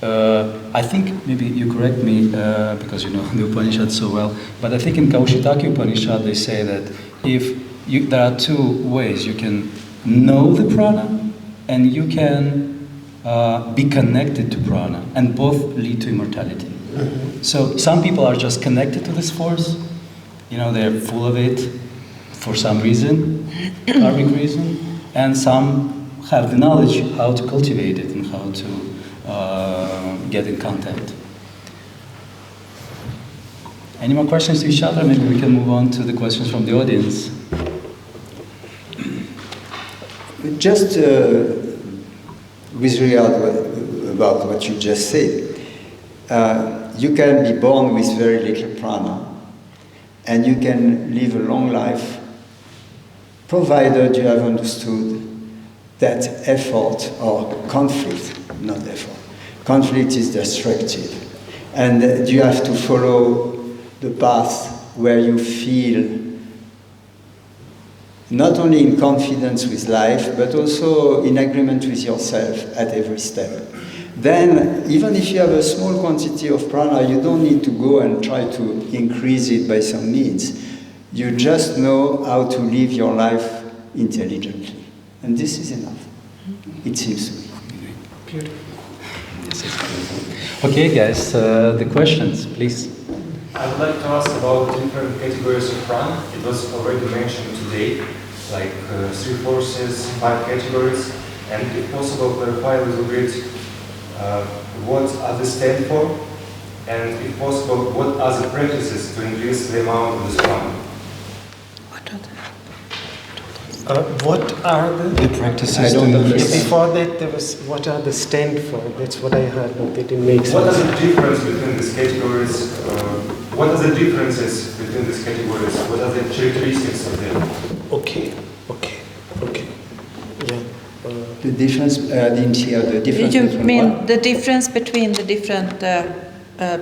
Speaker 1: I think, maybe you correct me, because you know the Upanishads so well, but I think in Kaushitaki Upanishad they say that there are two ways. You can know the prana, and you can be connected to prana, and both lead to immortality. So some people are just connected to this force, they're full of it for some reason, karmic reason, and some have the knowledge how to cultivate it and how to get in contact. Any more questions to each other? Maybe we can move on to the questions from the audience.
Speaker 4: Just with regard about what you just said, you can be born with very little prana, and you can live a long life, provided you have understood that effort or conflict, not effort. Conflict is destructive, and you have to follow the path where you feel not only in confidence with life, but also in agreement with yourself at every step. Then, even if you have a small quantity of prana, you don't need to go and try to increase it by some means. You just know how to live your life intelligently. And this is enough, it seems to me.
Speaker 3: Beautiful.
Speaker 1: Okay, guys, the questions, please.
Speaker 5: I would like to ask about different categories of prana. It was already mentioned today, like 3 forces, 5 categories, and if possible, clarify a little bit what are they stand for, and if possible, what are the practices to increase the amount of this prana?
Speaker 3: What are
Speaker 1: The practices
Speaker 4: I don't understand.
Speaker 3: Before that, there was what are the stand for? That's what I heard, but they didn't make sense.
Speaker 5: What are the difference between these categories? what are the differences between these categories? What are the characteristics of them?
Speaker 3: Okay. Yeah.
Speaker 4: The difference, didn't hear the difference.
Speaker 2: You
Speaker 4: between
Speaker 2: mean
Speaker 4: what?
Speaker 2: the difference between the different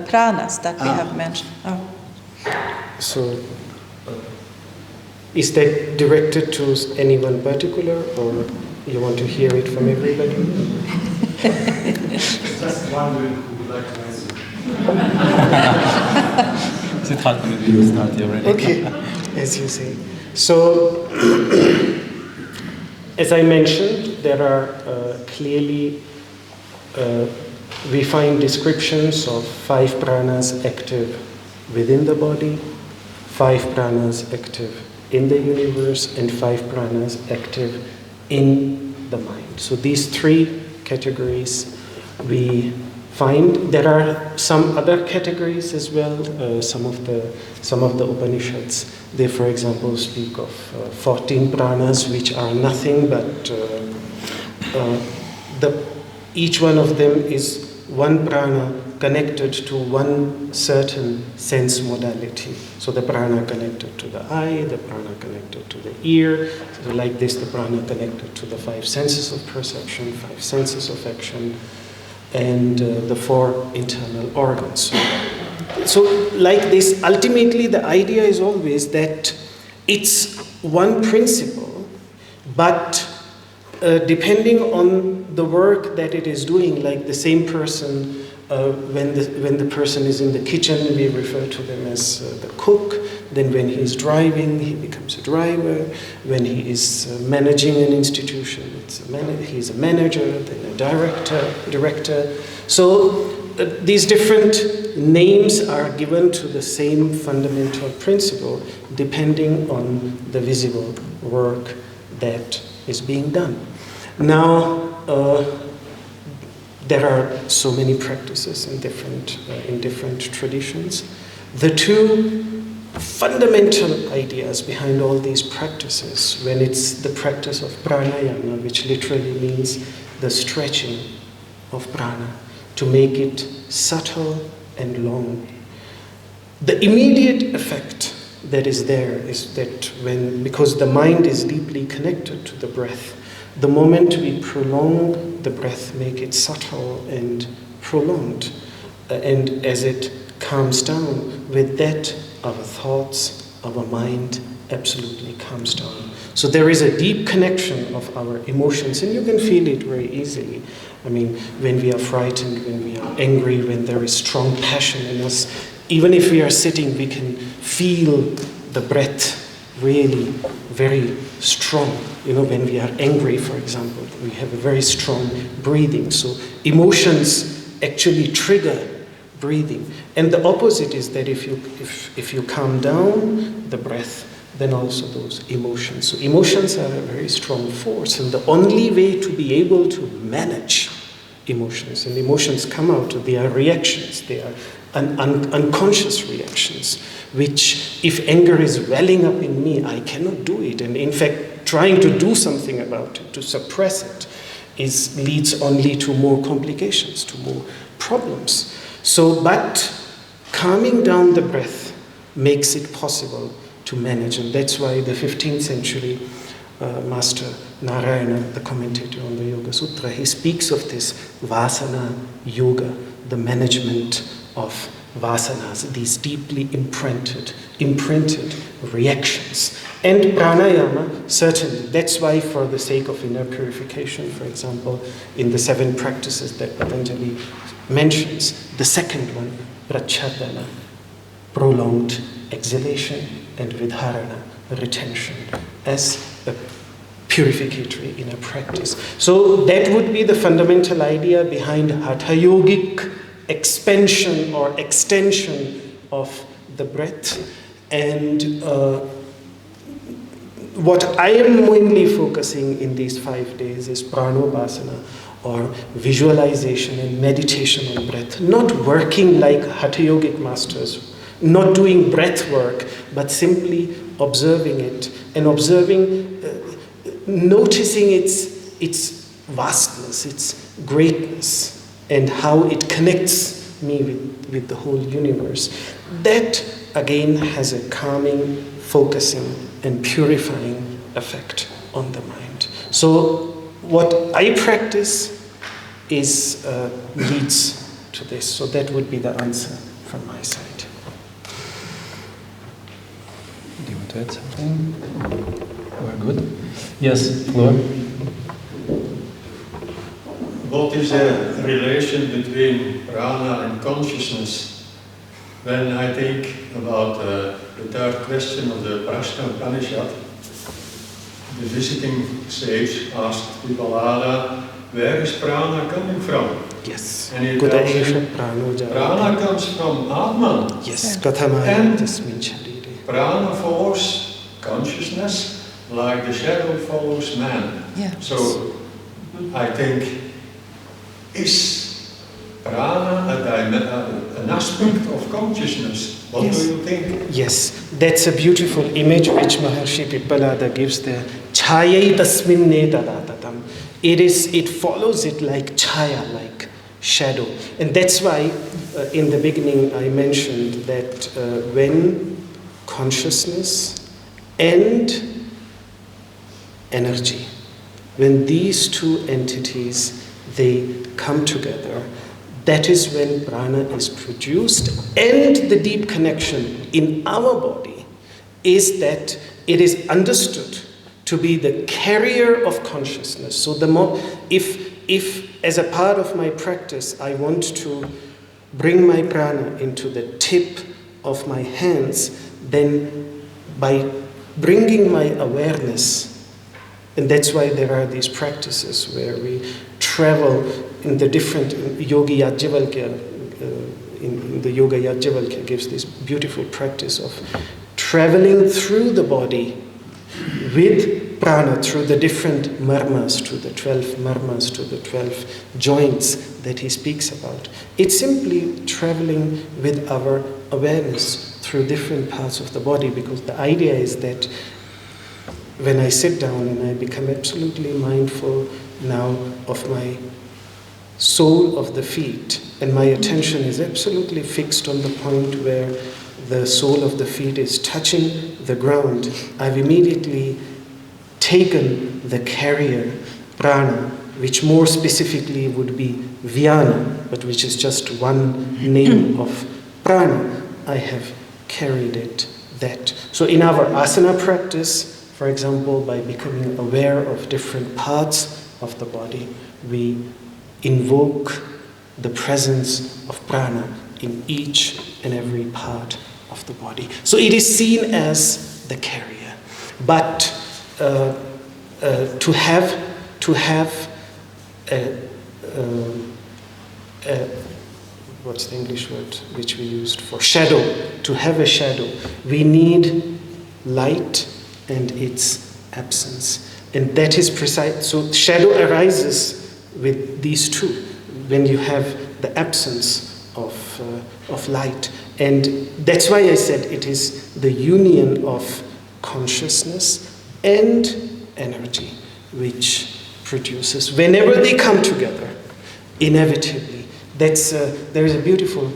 Speaker 2: pranas that we have mentioned? Oh.
Speaker 3: So, is that directed to anyone particular, or you want to hear it from everybody?
Speaker 5: Just wondering who would like to answer.
Speaker 1: Siddhartha, maybe you start already.
Speaker 3: Okay, as you say. So, as I mentioned, there are clearly, we find descriptions of 5 pranas active within the body, 5 pranas active in the universe, and 5 pranas active in the mind. So these 3 categories we find. There are some other categories as well. Some of the Upanishads, they, for example, speak of 14 pranas, which are nothing but each one of them is one prana connected to one certain sense modality. So the prana connected to the eye, the prana connected to the ear, so like this the prana connected to the 5 senses of perception, 5 senses of action, and the 4 internal organs. So like this, ultimately the idea is always that it's one principle, but depending on the work that it is doing, like the same person, when the person is in the kitchen, we refer to them as the cook. Then when he is driving, he becomes a driver. When he is managing an institution, he's a manager, then a director. So these different names are given to the same fundamental principle, depending on the visible work that is being done. Now, there are so many practices in different traditions. The 2 fundamental ideas behind all these practices, when it's the practice of pranayama, which literally means the stretching of prana, to make it subtle and long. The immediate effect that is there is that because the mind is deeply connected to the breath, the moment we prolong the breath, make it subtle and prolonged, and as it calms down, with that our thoughts, our mind absolutely calms down. So there is a deep connection of our emotions, and you can feel it very easily. I mean, when we are frightened, when we are angry, when there is strong passion in us, even if we are sitting, we can feel the breath really very strong. You know, when we are angry, for example, we have a very strong breathing. So emotions actually trigger breathing. And the opposite is that if you calm down the breath, then also those emotions. So emotions are a very strong force, and the only way to be able to manage emotions, and emotions come out, they are reactions, they are unconscious reactions, which if anger is welling up in me, I cannot do it. And in fact, trying to do something about it, to suppress it, leads only to more complications, to more problems. So, but calming down the breath makes it possible to manage, and that's why the 15th century Master Narayana, the commentator on the Yoga Sutra, he speaks of this vasana yoga, the management of vasanas, these deeply imprinted reactions. And pranayama, certainly, that's why for the sake of inner purification, for example, in the 7 practices that Patanjali mentions, the second one, prachyadana, prolonged exhalation, and vidharana, retention, as a purificatory inner practice. So that would be the fundamental idea behind haṭha-yogic expansion or extension of the breath. And what I am mainly focusing in these 5 days is pranobhasana, or visualization and meditation on breath, not working like haṭha-yogic masters, not doing breath work, but simply observing it and noticing its vastness, its greatness, and how it connects me with the whole universe. That again has a calming, focusing and purifying effect on the mind. So what I practice is leads to this. So that would be the answer from my side.
Speaker 1: Do you want to add something? We're good? Yes, Flor?
Speaker 6: What is the relation between prana and consciousness? When I think about the third question of the Prashna Upanishad, the visiting sage asked Vipalada, where is prana coming from?
Speaker 3: Yes.
Speaker 6: And he tells him, prana comes from ātman.
Speaker 3: Yes.
Speaker 6: And prana follows consciousness like the shadow follows man.
Speaker 2: Yeah.
Speaker 6: So I think, is prana an aspect of consciousness? What
Speaker 3: Yes.
Speaker 6: do you think?
Speaker 3: Yes, that's a beautiful image which Maharshi Pippalada gives there. Chayai tasmin netadatatam. It follows it like chaya, like shadow. And that's why in the beginning I mentioned that when consciousness and energy, when these two entities, they come together, that is when prana is produced. And the deep connection in our body is that it is understood to be the carrier of consciousness. So the more, if as a part of my practice I want to bring my prana into the tip of my hands, then by bringing my awareness, and that's why there are these practices where we travel in the different Yogi Yajnavalkya, in the Yoga Yajnavalkya gives this beautiful practice of traveling through the body with prana, through the different marmas, to the 12 marmas, to the 12 joints that he speaks about. It's simply traveling with our awareness through different parts of the body, because the idea is that when I sit down and I become absolutely mindful now of my sole of the feet, and my attention is absolutely fixed on the point where the sole of the feet is touching the ground, I've immediately taken the carrier, prana, which more specifically would be vyana, but which is just one name of prana. I have carried it, that. So in our asana practice, for example, by becoming aware of different parts of the body, we invoke the presence of prana in each and every part of the body. So it is seen as the carrier. But to have what's the English word which we used for shadow? To have a shadow, we need light and its absence. And that is precise. So shadow arises with these two, when you have the absence of light. And that's why I said it is the union of consciousness and energy which produces. Whenever they come together, inevitably, there is a beautiful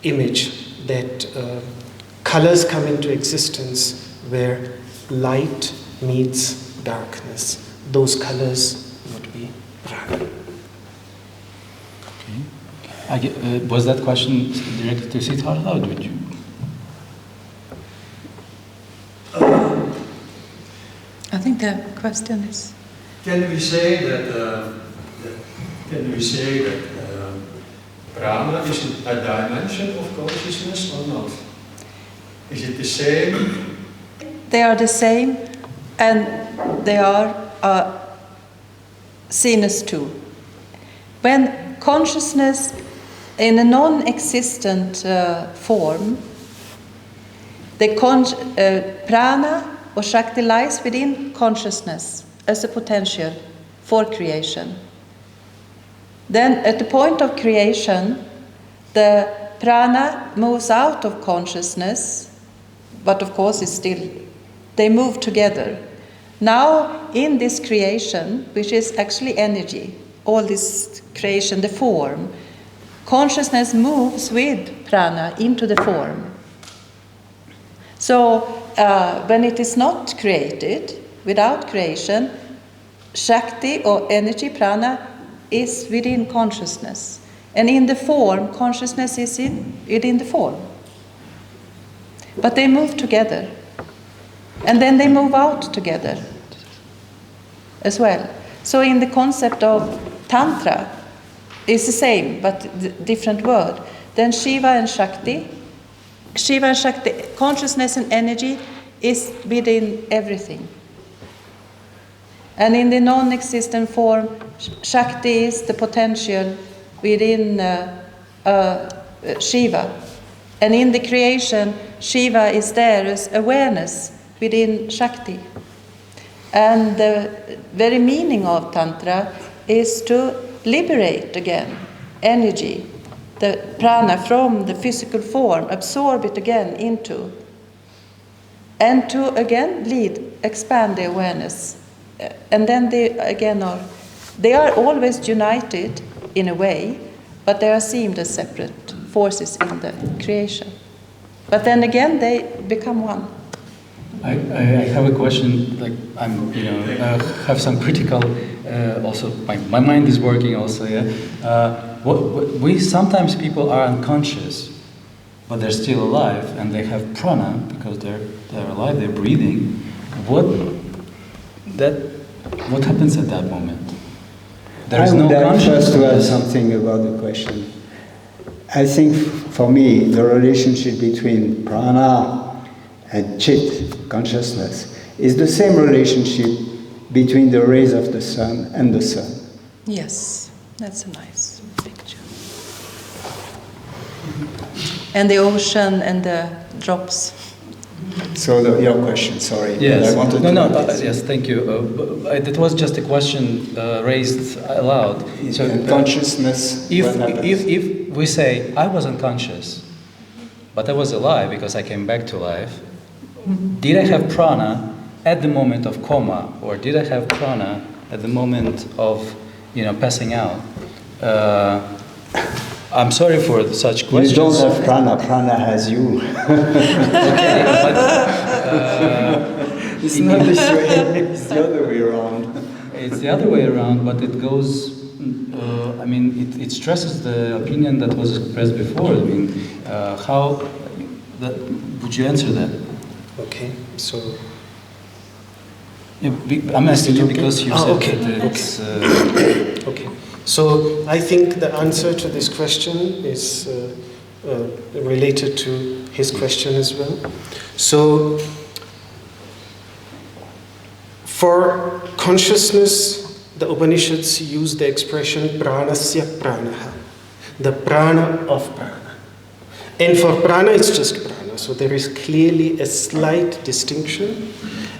Speaker 3: image that colors come into existence where light meets darkness. Those colors would be prana.
Speaker 1: Okay. Was that question directed to Siddhartha, or did you?
Speaker 2: I think the question is...
Speaker 6: Can we say that prana is a dimension of consciousness or not? Is it the same?
Speaker 2: They are the same, and they are seen as two. When consciousness in a non-existent form, the prana or shakti lies within consciousness as a potential for creation. Then at the point of creation, the prana moves out of consciousness, but of course it's still, they move together. Now in this creation, which is actually energy, all this creation, the form, Consciousness moves with prana into the form. So when it is not created, without creation, Shakti or energy, prana, is within consciousness. And in the form, consciousness is within the form. But they move together. And then they move out together as well. So in the concept of Tantra, it's the same, but different word. Then Shiva and Shakti, consciousness and energy is within everything. And in the non-existent form, Shakti is the potential within Shiva. And in the creation, Shiva is there as awareness within Shakti. And the very meaning of Tantra is to liberate again energy, the prana from the physical form, absorb it again into, and to again expand the awareness. And then they are always united in a way, but they are seen as separate forces in the creation. But then again, they become one.
Speaker 1: I have a question. Like have some critical. Also, my mind is working. Also, yeah. We sometimes people are unconscious, but they're still alive, and they have prana because they're alive. They're breathing. What happens at that moment? There is no consciousness.
Speaker 4: First to add something about the question. I think for me, the relationship between prana and chit, consciousness, is the same relationship between the rays of the sun and the sun.
Speaker 2: Yes, that's a nice picture. And the ocean and the drops.
Speaker 4: So your question, sorry.
Speaker 1: Yes.
Speaker 4: I wanted
Speaker 1: yes, thank you. It was just a question raised aloud. So
Speaker 4: consciousness.
Speaker 1: If we say I was unconscious, but I was alive because I came back to life, did I have prana at the moment of coma, or did I have prana at the moment of passing out? I'm sorry for such questions.
Speaker 4: You don't have prana, prana has you.
Speaker 1: Okay, but,
Speaker 4: it's not this way, it's the other way around.
Speaker 1: It's the other way around, but it goes, it stresses the opinion that was expressed before. Would you answer that?
Speaker 3: Okay, so...
Speaker 1: I'm asking you because you said that it's...
Speaker 3: Okay, so I think the answer to this question is related to his question as well. So, for consciousness, the Upanishads use the expression pranasya pranaha, the prana of prana. And for prana, it's just prana. So there is clearly a slight distinction.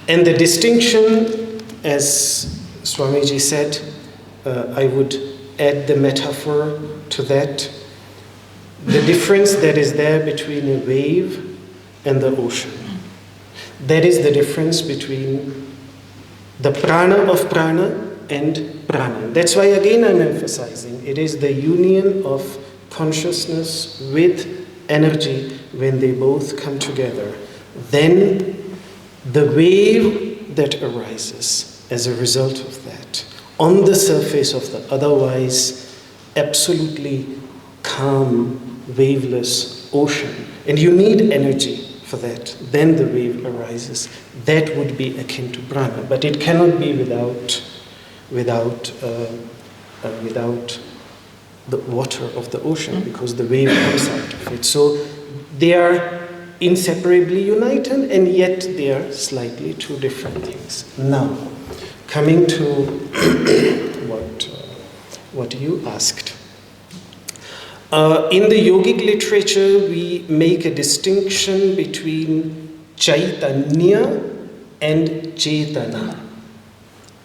Speaker 3: And the distinction, as Swamiji said, I would add the metaphor to that. The difference that is there between a wave and the ocean. That is the difference between the prana of prana and prana. That's why again I'm emphasizing it is the union of consciousness with energy when they both come together. Then the wave that arises as a result of that on the surface of the otherwise absolutely calm, waveless ocean, and you need energy for that, then the wave arises. That would be akin to prana, but it cannot be without the water of the ocean, because the wave comes out of it. So they are inseparably united, and yet they are slightly two different things. Now, coming to what you asked. In the yogic literature, we make a distinction between Chaitanya and Chetana.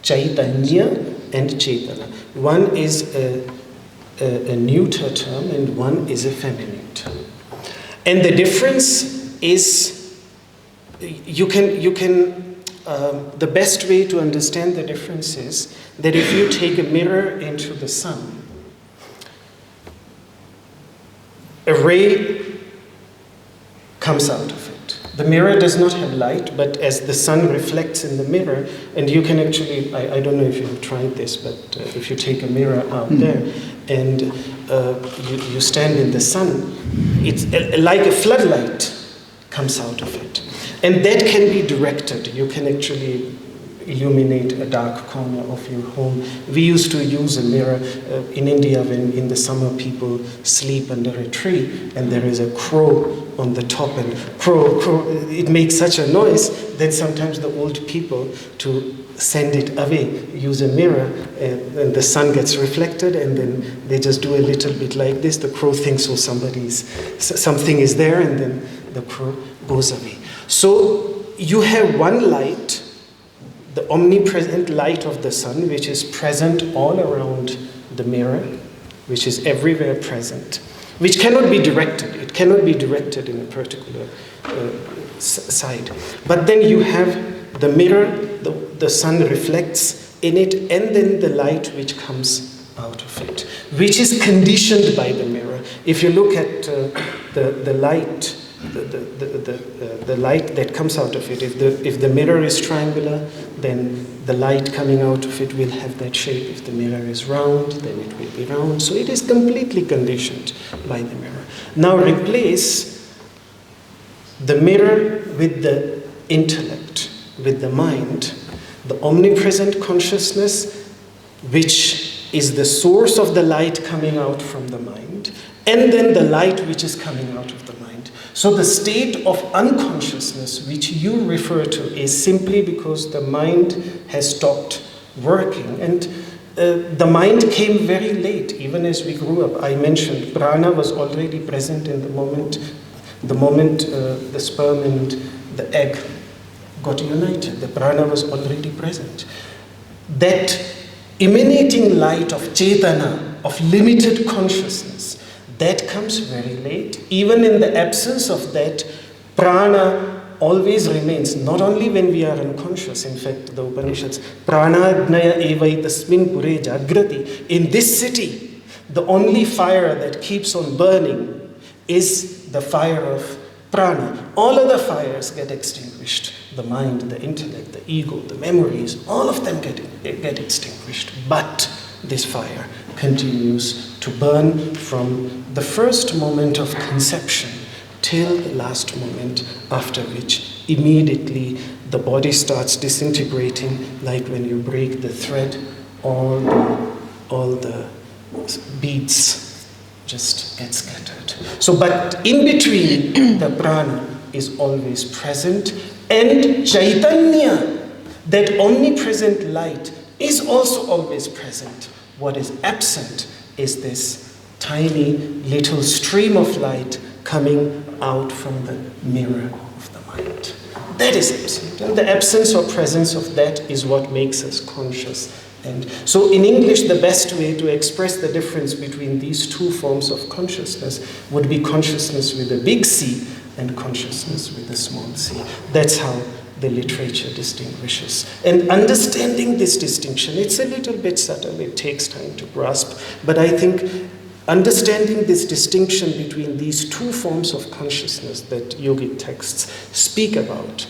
Speaker 3: Chaitanya and Chetana. One is a neuter term and one is a feminine term. And the difference is, the best way to understand the difference is that if you take a mirror into the sun, a ray comes out of it. The mirror does not have light, but as the sun reflects in the mirror, and you can actually, I don't know if you've tried this, but if you take a mirror out there and you stand in the sun, it's like a floodlight comes out of it. And that can be directed. You can actually illuminate a dark corner of your home. We used to use a mirror in India when in the summer people sleep under a tree and there is a crow on the top, and crow, it makes such a noise that sometimes the old people, to send it away, use a mirror, and the sun gets reflected, and then they just do a little bit like this. The crow thinks, oh, something is there, and then the crow goes away. So you have one light, the omnipresent light of the sun, which is present all around the mirror, which is everywhere present, which cannot be directed. It cannot be directed in a particular side. But then you have the mirror, the sun reflects in it, and then the light which comes out of it, which is conditioned by the mirror. If you look at the light, the light that comes out of it, if the mirror is triangular, then the light coming out of it will have that shape. If the mirror is round, then it will be round. So it is completely conditioned by the mirror. Now replace the mirror with the intellect, with the mind, the omnipresent consciousness, which is the source of the light coming out from the mind, and then the light which is coming out of the mind. So the state of unconsciousness which you refer to is simply because the mind has stopped working. And the mind came very late, even as we grew up. I mentioned Prana was already present in the moment the sperm and the egg got united. The Prana was already present. That emanating light of Cetana, of limited consciousness, that comes very late. Even in the absence of that, Prana always remains, not only when we are unconscious. In fact, the Upanishads, Prāṇa-gnaya evaitasmin pure jagrati. In this city, the only fire that keeps on burning is the fire of Prana. All other fires get extinguished. The mind, the intellect, the ego, the memories, all of them get extinguished. But this fire continues to burn from the first moment of conception till the last moment, after which immediately the body starts disintegrating, like when you break the thread, all the beads just get scattered. So, but in between, the prana is always present, and Chaitanya, that omnipresent light, is also always present. What is absent is this tiny little stream of light coming out from the mirror of the mind. That is absent. And the absence or presence of that is what makes us conscious. And so in English, the best way to express the difference between these two forms of consciousness would be consciousness with a big C and consciousness with a small c. That's how the literature distinguishes. And understanding this distinction, it's a little bit subtle, it takes time to grasp, but I think understanding this distinction between these two forms of consciousness that yogic texts speak about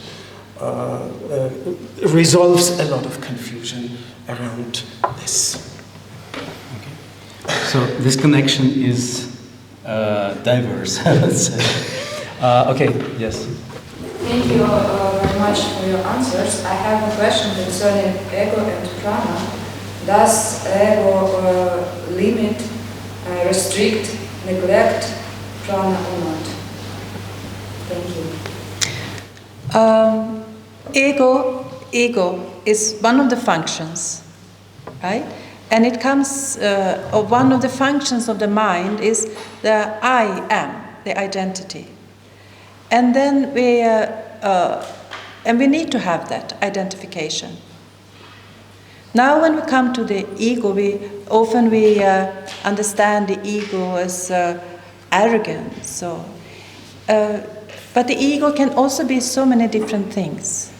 Speaker 3: resolves a lot of confusion around this.
Speaker 1: Okay. So this connection is diverse, let's say. Okay, yes.
Speaker 7: Thank you very much for your answers. I have a question concerning ego and prana. Does ego limit, restrict, neglect prana or not? Thank you.
Speaker 2: Ego is one of the functions, right? And it comes, one of the functions of the mind is the I am, the identity. And then we need to have that identification. Now when we come to the ego, we often understand the ego as arrogance. But the ego can also be so many different things.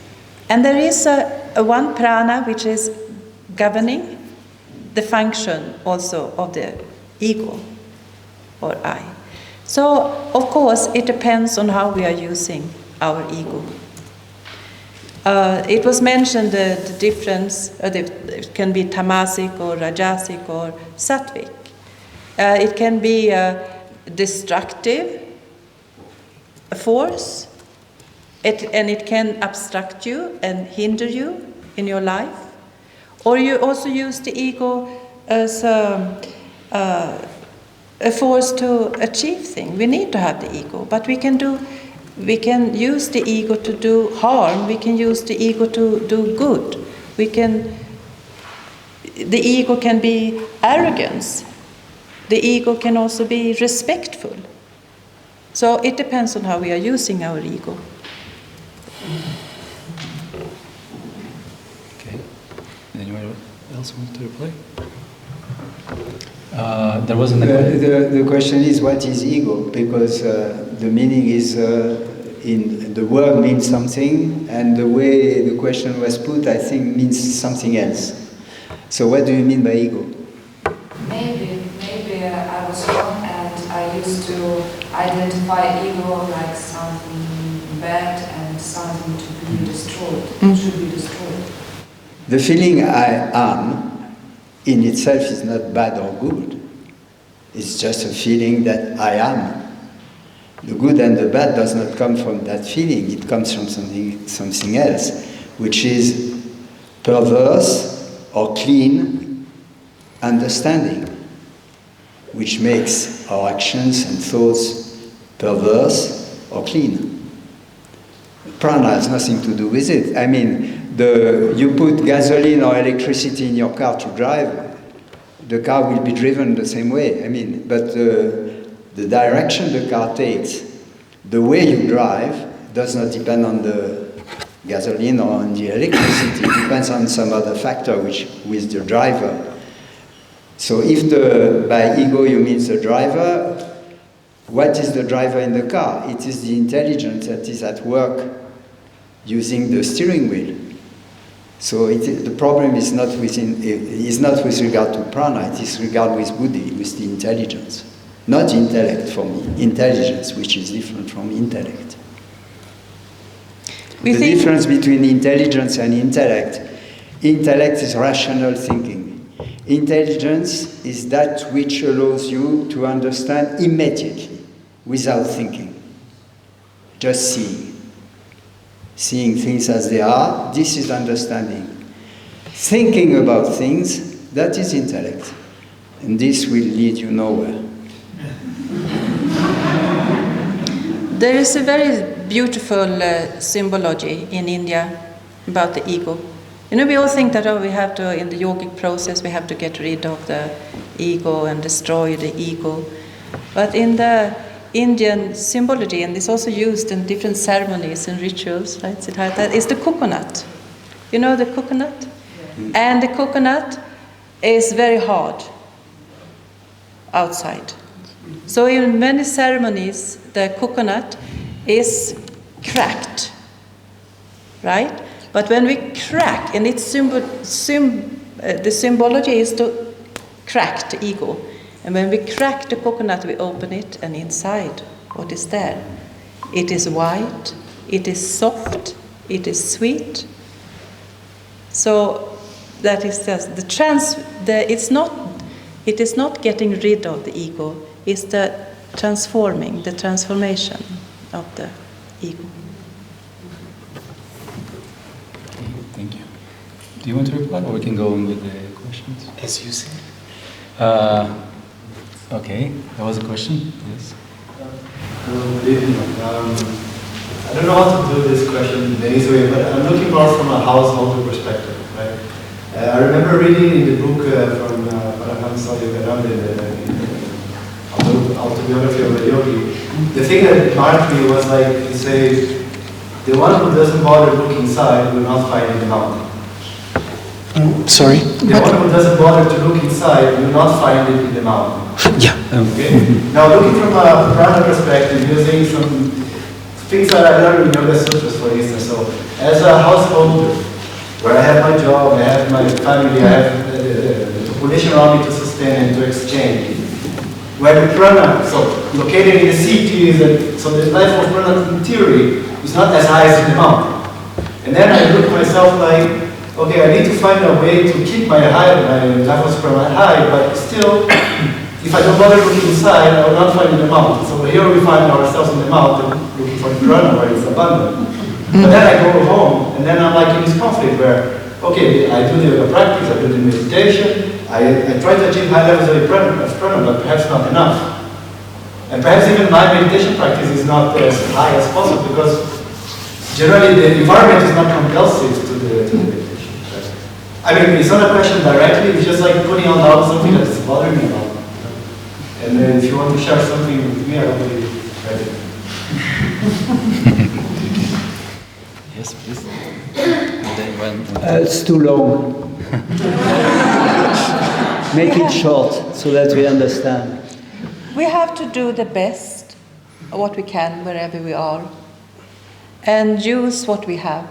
Speaker 2: And there is one prana which is governing the function also of the ego or I. So, of course, it depends on how we are using our ego. It was mentioned the difference, it can be tamasic or rajasic or sattvic. It can be a destructive force, and it can obstruct you and hinder you in your life. Or you also use the ego as a force to achieve things. We need to have the ego, but we can use the ego to do harm. We can use the ego to do good. The ego can be arrogance. The ego can also be respectful. So it depends on how we are using our ego.
Speaker 1: Okay. Anyone else want to reply? There wasn't
Speaker 4: the question is, what is ego? Because the meaning is in the word means something, and the way the question was put, I think, means something else. So what do you mean by ego?
Speaker 7: Maybe I was wrong, and I used to identify ego like something bad and something to be destroyed, should be destroyed.
Speaker 4: The feeling I am in itself is not bad or good. It's just a feeling that I am. The good and the bad does not come from that feeling. It comes from something else, which is perverse or clean understanding, which makes our actions and thoughts perverse or clean. Prana has nothing to do with it. I mean, you put gasoline or electricity in your car to drive, the car will be driven the same way. I mean, but the direction the car takes, the way you drive, does not depend on the gasoline or on the electricity. It depends on some other factor with the driver. So if by ego you mean the driver, what is the driver in the car? It is the intelligence that is at work using the steering wheel. So the problem is not with regard to prana, it is regard with buddhi, with the intelligence. Not intellect for me, intelligence, which is different from intellect. The difference between intelligence and intellect is rational thinking. Intelligence is that which allows you to understand immediately, without thinking. Just seeing. Seeing things as they are, this is understanding. Thinking about things, that is intellect. And this will lead you nowhere.
Speaker 2: There is a very beautiful symbology in India about the ego. You know, we all think that, we have to, in the yogic process, we have to get rid of the ego and destroy the ego. But in the Indian symbology, and it's also used in different ceremonies and rituals, right? That is the coconut. You know the coconut? Yeah. And the coconut is very hard outside. So in many ceremonies, the coconut is cracked, right? But when we crack, and the symbology is to crack the ego. And when we crack the coconut, we open it, and inside, what is there? It is white, it is soft, it is sweet. So that is just it is not getting rid of the ego, it's the transformation of the ego.
Speaker 1: Okay, thank you. Do you want to reply, or we can go on with the questions?
Speaker 3: As you say.
Speaker 1: Okay, that was a question? Yes.
Speaker 8: Hello, good evening. I don't know how to do this question in any way, but I'm looking more from a householder perspective, right? I remember reading in the book from Yoga-sutras of Autobiography of a Yogi. The thing that marked me was like, you say, the one who doesn't bother to look inside will not find in the mountain.
Speaker 3: Sorry?
Speaker 8: The one who doesn't bother to look inside will not find it in the mountain.
Speaker 3: Yeah.
Speaker 8: Okay? Now, looking from a Prana perspective, using some things that I learned in Yoga-sutras, for instance. So, as a householder, where I have my job, I have my family, I have the population around me to sustain and to exchange. where the prana, so located in the cities, and so the level of prana in theory is not as high as in the mountain. And then I look at myself like, okay, I need to find a way to keep my levels of prana high, but still, if I don't bother looking inside, I will not find in the mountain. So here we find ourselves in the mountain, looking for the prana where it's abundant. But then I go home, and then I'm like in this conflict where, okay, I do the yoga practice, I do the meditation, I try to achieve high levels of prana, but perhaps not enough. And perhaps even my meditation practice is not as high as possible, because generally the environment is not conducive to the meditation. I mean, it's not a question directly, it's just like putting on something that's bothering me about. And if you want to share something with me, I will be ready.
Speaker 1: Yes, please. And then when
Speaker 4: It's too long. Make it short so that we understand.
Speaker 2: We have to do the best, what we can, wherever we are, and use what we have.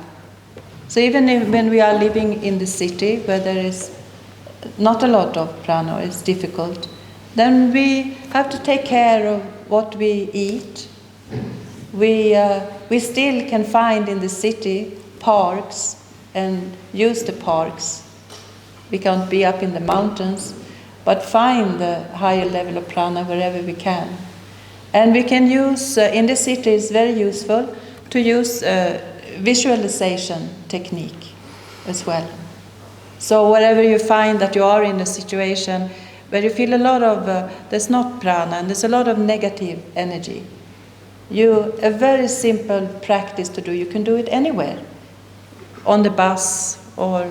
Speaker 2: So even when we are living in the city, where there is not a lot of prana, it's difficult, then we have to take care of what we eat. We still can find in the city parks and use the parks. We can't be up in the mountains, but find the higher level of prana wherever we can. And we can use, in the city it's very useful to use visualization technique as well. So wherever you find that you are in a situation where you feel a lot of, there's not prana and there's a lot of negative energy, a very simple practice to do. You can do it anywhere, on the bus or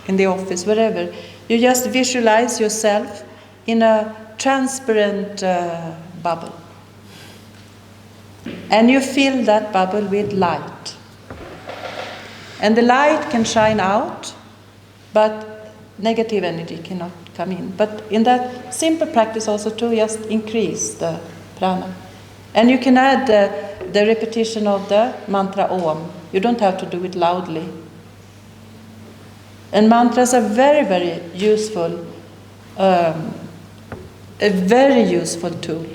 Speaker 2: in the office, wherever. You just visualize yourself in a transparent bubble. And you fill that bubble with light. And the light can shine out, but negative energy cannot come in. But in that simple practice also to just increase the prana. And you can add the repetition of the mantra Om. You don't have to do it loudly. And mantras are very, very useful, a very useful tool.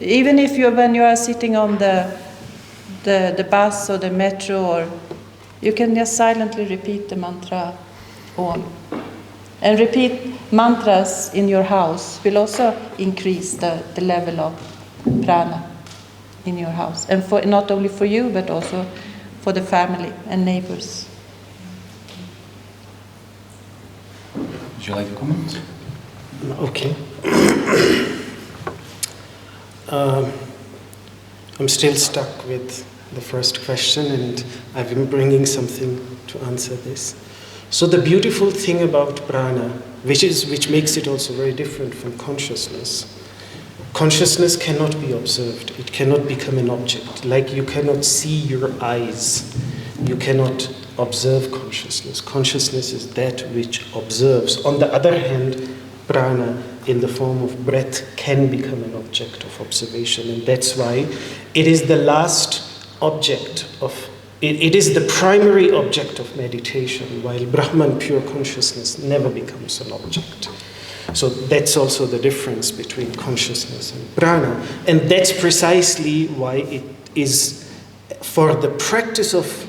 Speaker 2: Even if when you are sitting on the bus or the metro, or you can just silently repeat the mantra Om. And repeat mantras in your house will also increase the level of prana in your house. And not only for you, but also for the family and neighbors.
Speaker 1: would you like to comment?
Speaker 3: Okay. I'm still stuck with the first question, and I've been bringing something to answer this. So the beautiful thing about prana, which makes it also very different from consciousness, consciousness cannot be observed. It cannot become an object. Like you cannot see your eyes, you cannot observe consciousness. Consciousness is that which observes. On the other hand, prana in the form of breath can become an object of observation, and that's why it is the last object of, it is the primary object of meditation, while Brahman, pure consciousness, never becomes an object. So that's also the difference between consciousness and prana, and that's precisely why it is, for the practice of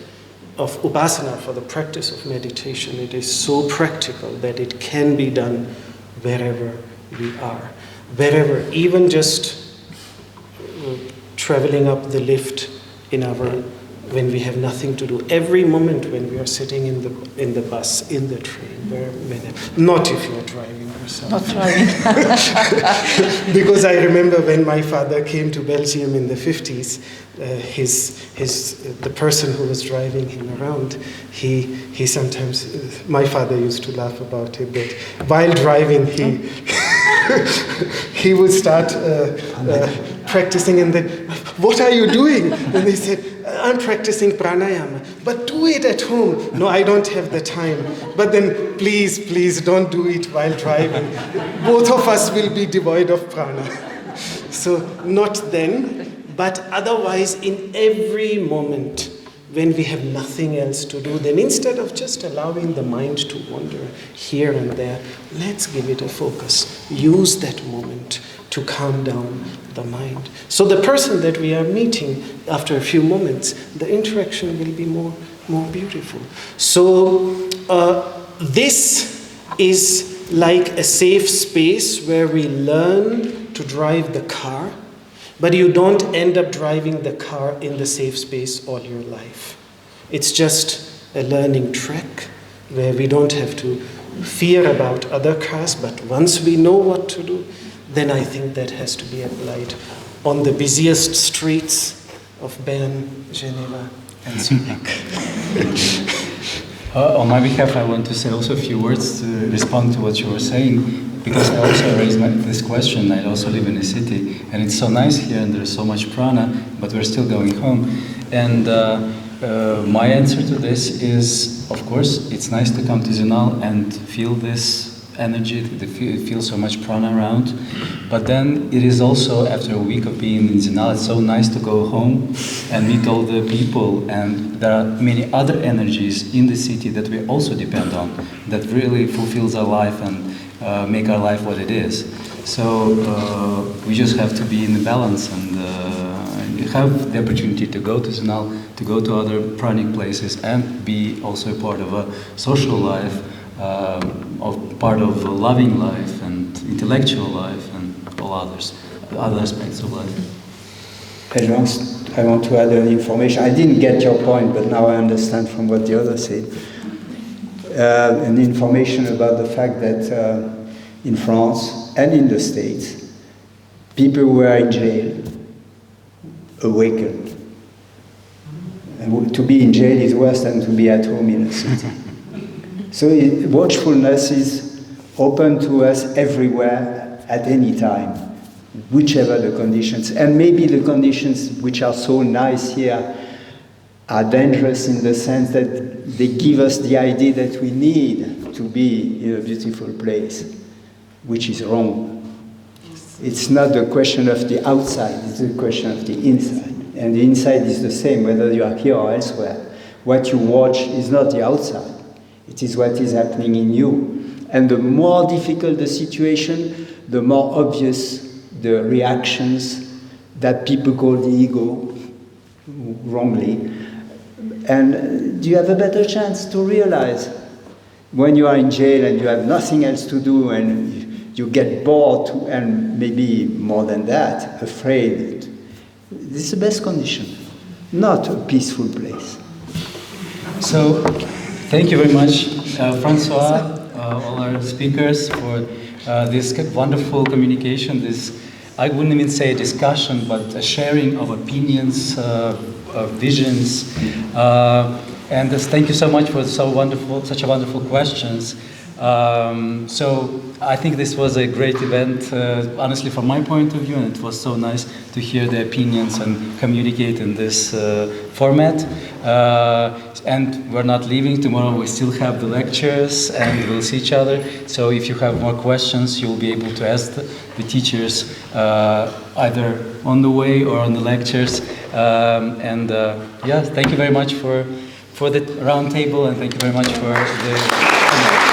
Speaker 3: upasana, for the practice of meditation, it is so practical that it can be done wherever we are. Wherever, even just traveling up the lift when we have nothing to do. Every moment when we are sitting in the bus, in the train, not if you are driving yourself.
Speaker 2: Not driving.
Speaker 3: Because I remember when my father came to Belgium in the 50s, the person who was driving him around, he sometimes, my father used to laugh about it, that while driving he would start practicing, and then, what are you doing? And he said, I'm practicing pranayama, but do it at home. No, I don't have the time. But then please don't do it while driving. Both of us will be devoid of prana. So not then, but otherwise in every moment when we have nothing else to do, then instead of just allowing the mind to wander here and there, let's give it a focus. Use that moment to calm down the mind. So the person that we are meeting, after a few moments, the interaction will be more beautiful. So this is like a safe space where we learn to drive the car, but you don't end up driving the car in the safe space all your life. It's just a learning track where we don't have to fear about other cars, but once we know what to do, then I think that has to be applied on the busiest streets of Bern, Geneva, and Zurich.
Speaker 1: On my behalf, I want to say also a few words to respond to what you were saying, because I also raised this question. I also live in a city, and it's so nice here, and there's so much prana, but we're still going home. And my answer to this is, of course, it's nice to come to Zinal and feel this energy, feel so much prana around. But then it is also, after a week of being in Zinal, it's so nice to go home and meet all the people. And there are many other energies in the city that we also depend on, that really fulfills our life and make our life what it is. So we just have to be in the balance and have the opportunity to go to Zinal, to go to other pranic places, and be also a part of a social life, part of a loving life and intellectual life and all other aspects of life.
Speaker 4: I want to add an information. I didn't get your point, but now I understand from what the other said. An information about the fact that in France and in the States, people who are in jail awakened. And to be in jail is worse than to be at home in a city. So watchfulness is open to us everywhere, at any time, whichever the conditions. And maybe the conditions which are so nice here are dangerous in the sense that they give us the idea that we need to be in a beautiful place, which is wrong. It's not a question of the outside, it's a question of the inside. And the inside is the same, whether you are here or elsewhere. What you watch is not the outside. It is what is happening in you. And the more difficult the situation, the more obvious the reactions that people call the ego, wrongly. And you have a better chance to realize when you are in jail and you have nothing else to do and you get bored and maybe more than that, afraid. This is the best condition, not a peaceful place.
Speaker 1: So, thank you very much, Francois, all our speakers, for this wonderful communication, this, I wouldn't even say a discussion, but a sharing of opinions, visions. And thank you so much for such wonderful questions. So I think this was a great event, honestly, from my point of view, and it was so nice to hear the opinions and communicate in this format. And we're not leaving tomorrow. We still have the lectures, and we'll see each other. So if you have more questions, you'll be able to ask the teachers either on the way or on the lectures. Yeah, thank you very much for the round table, and thank you very much for the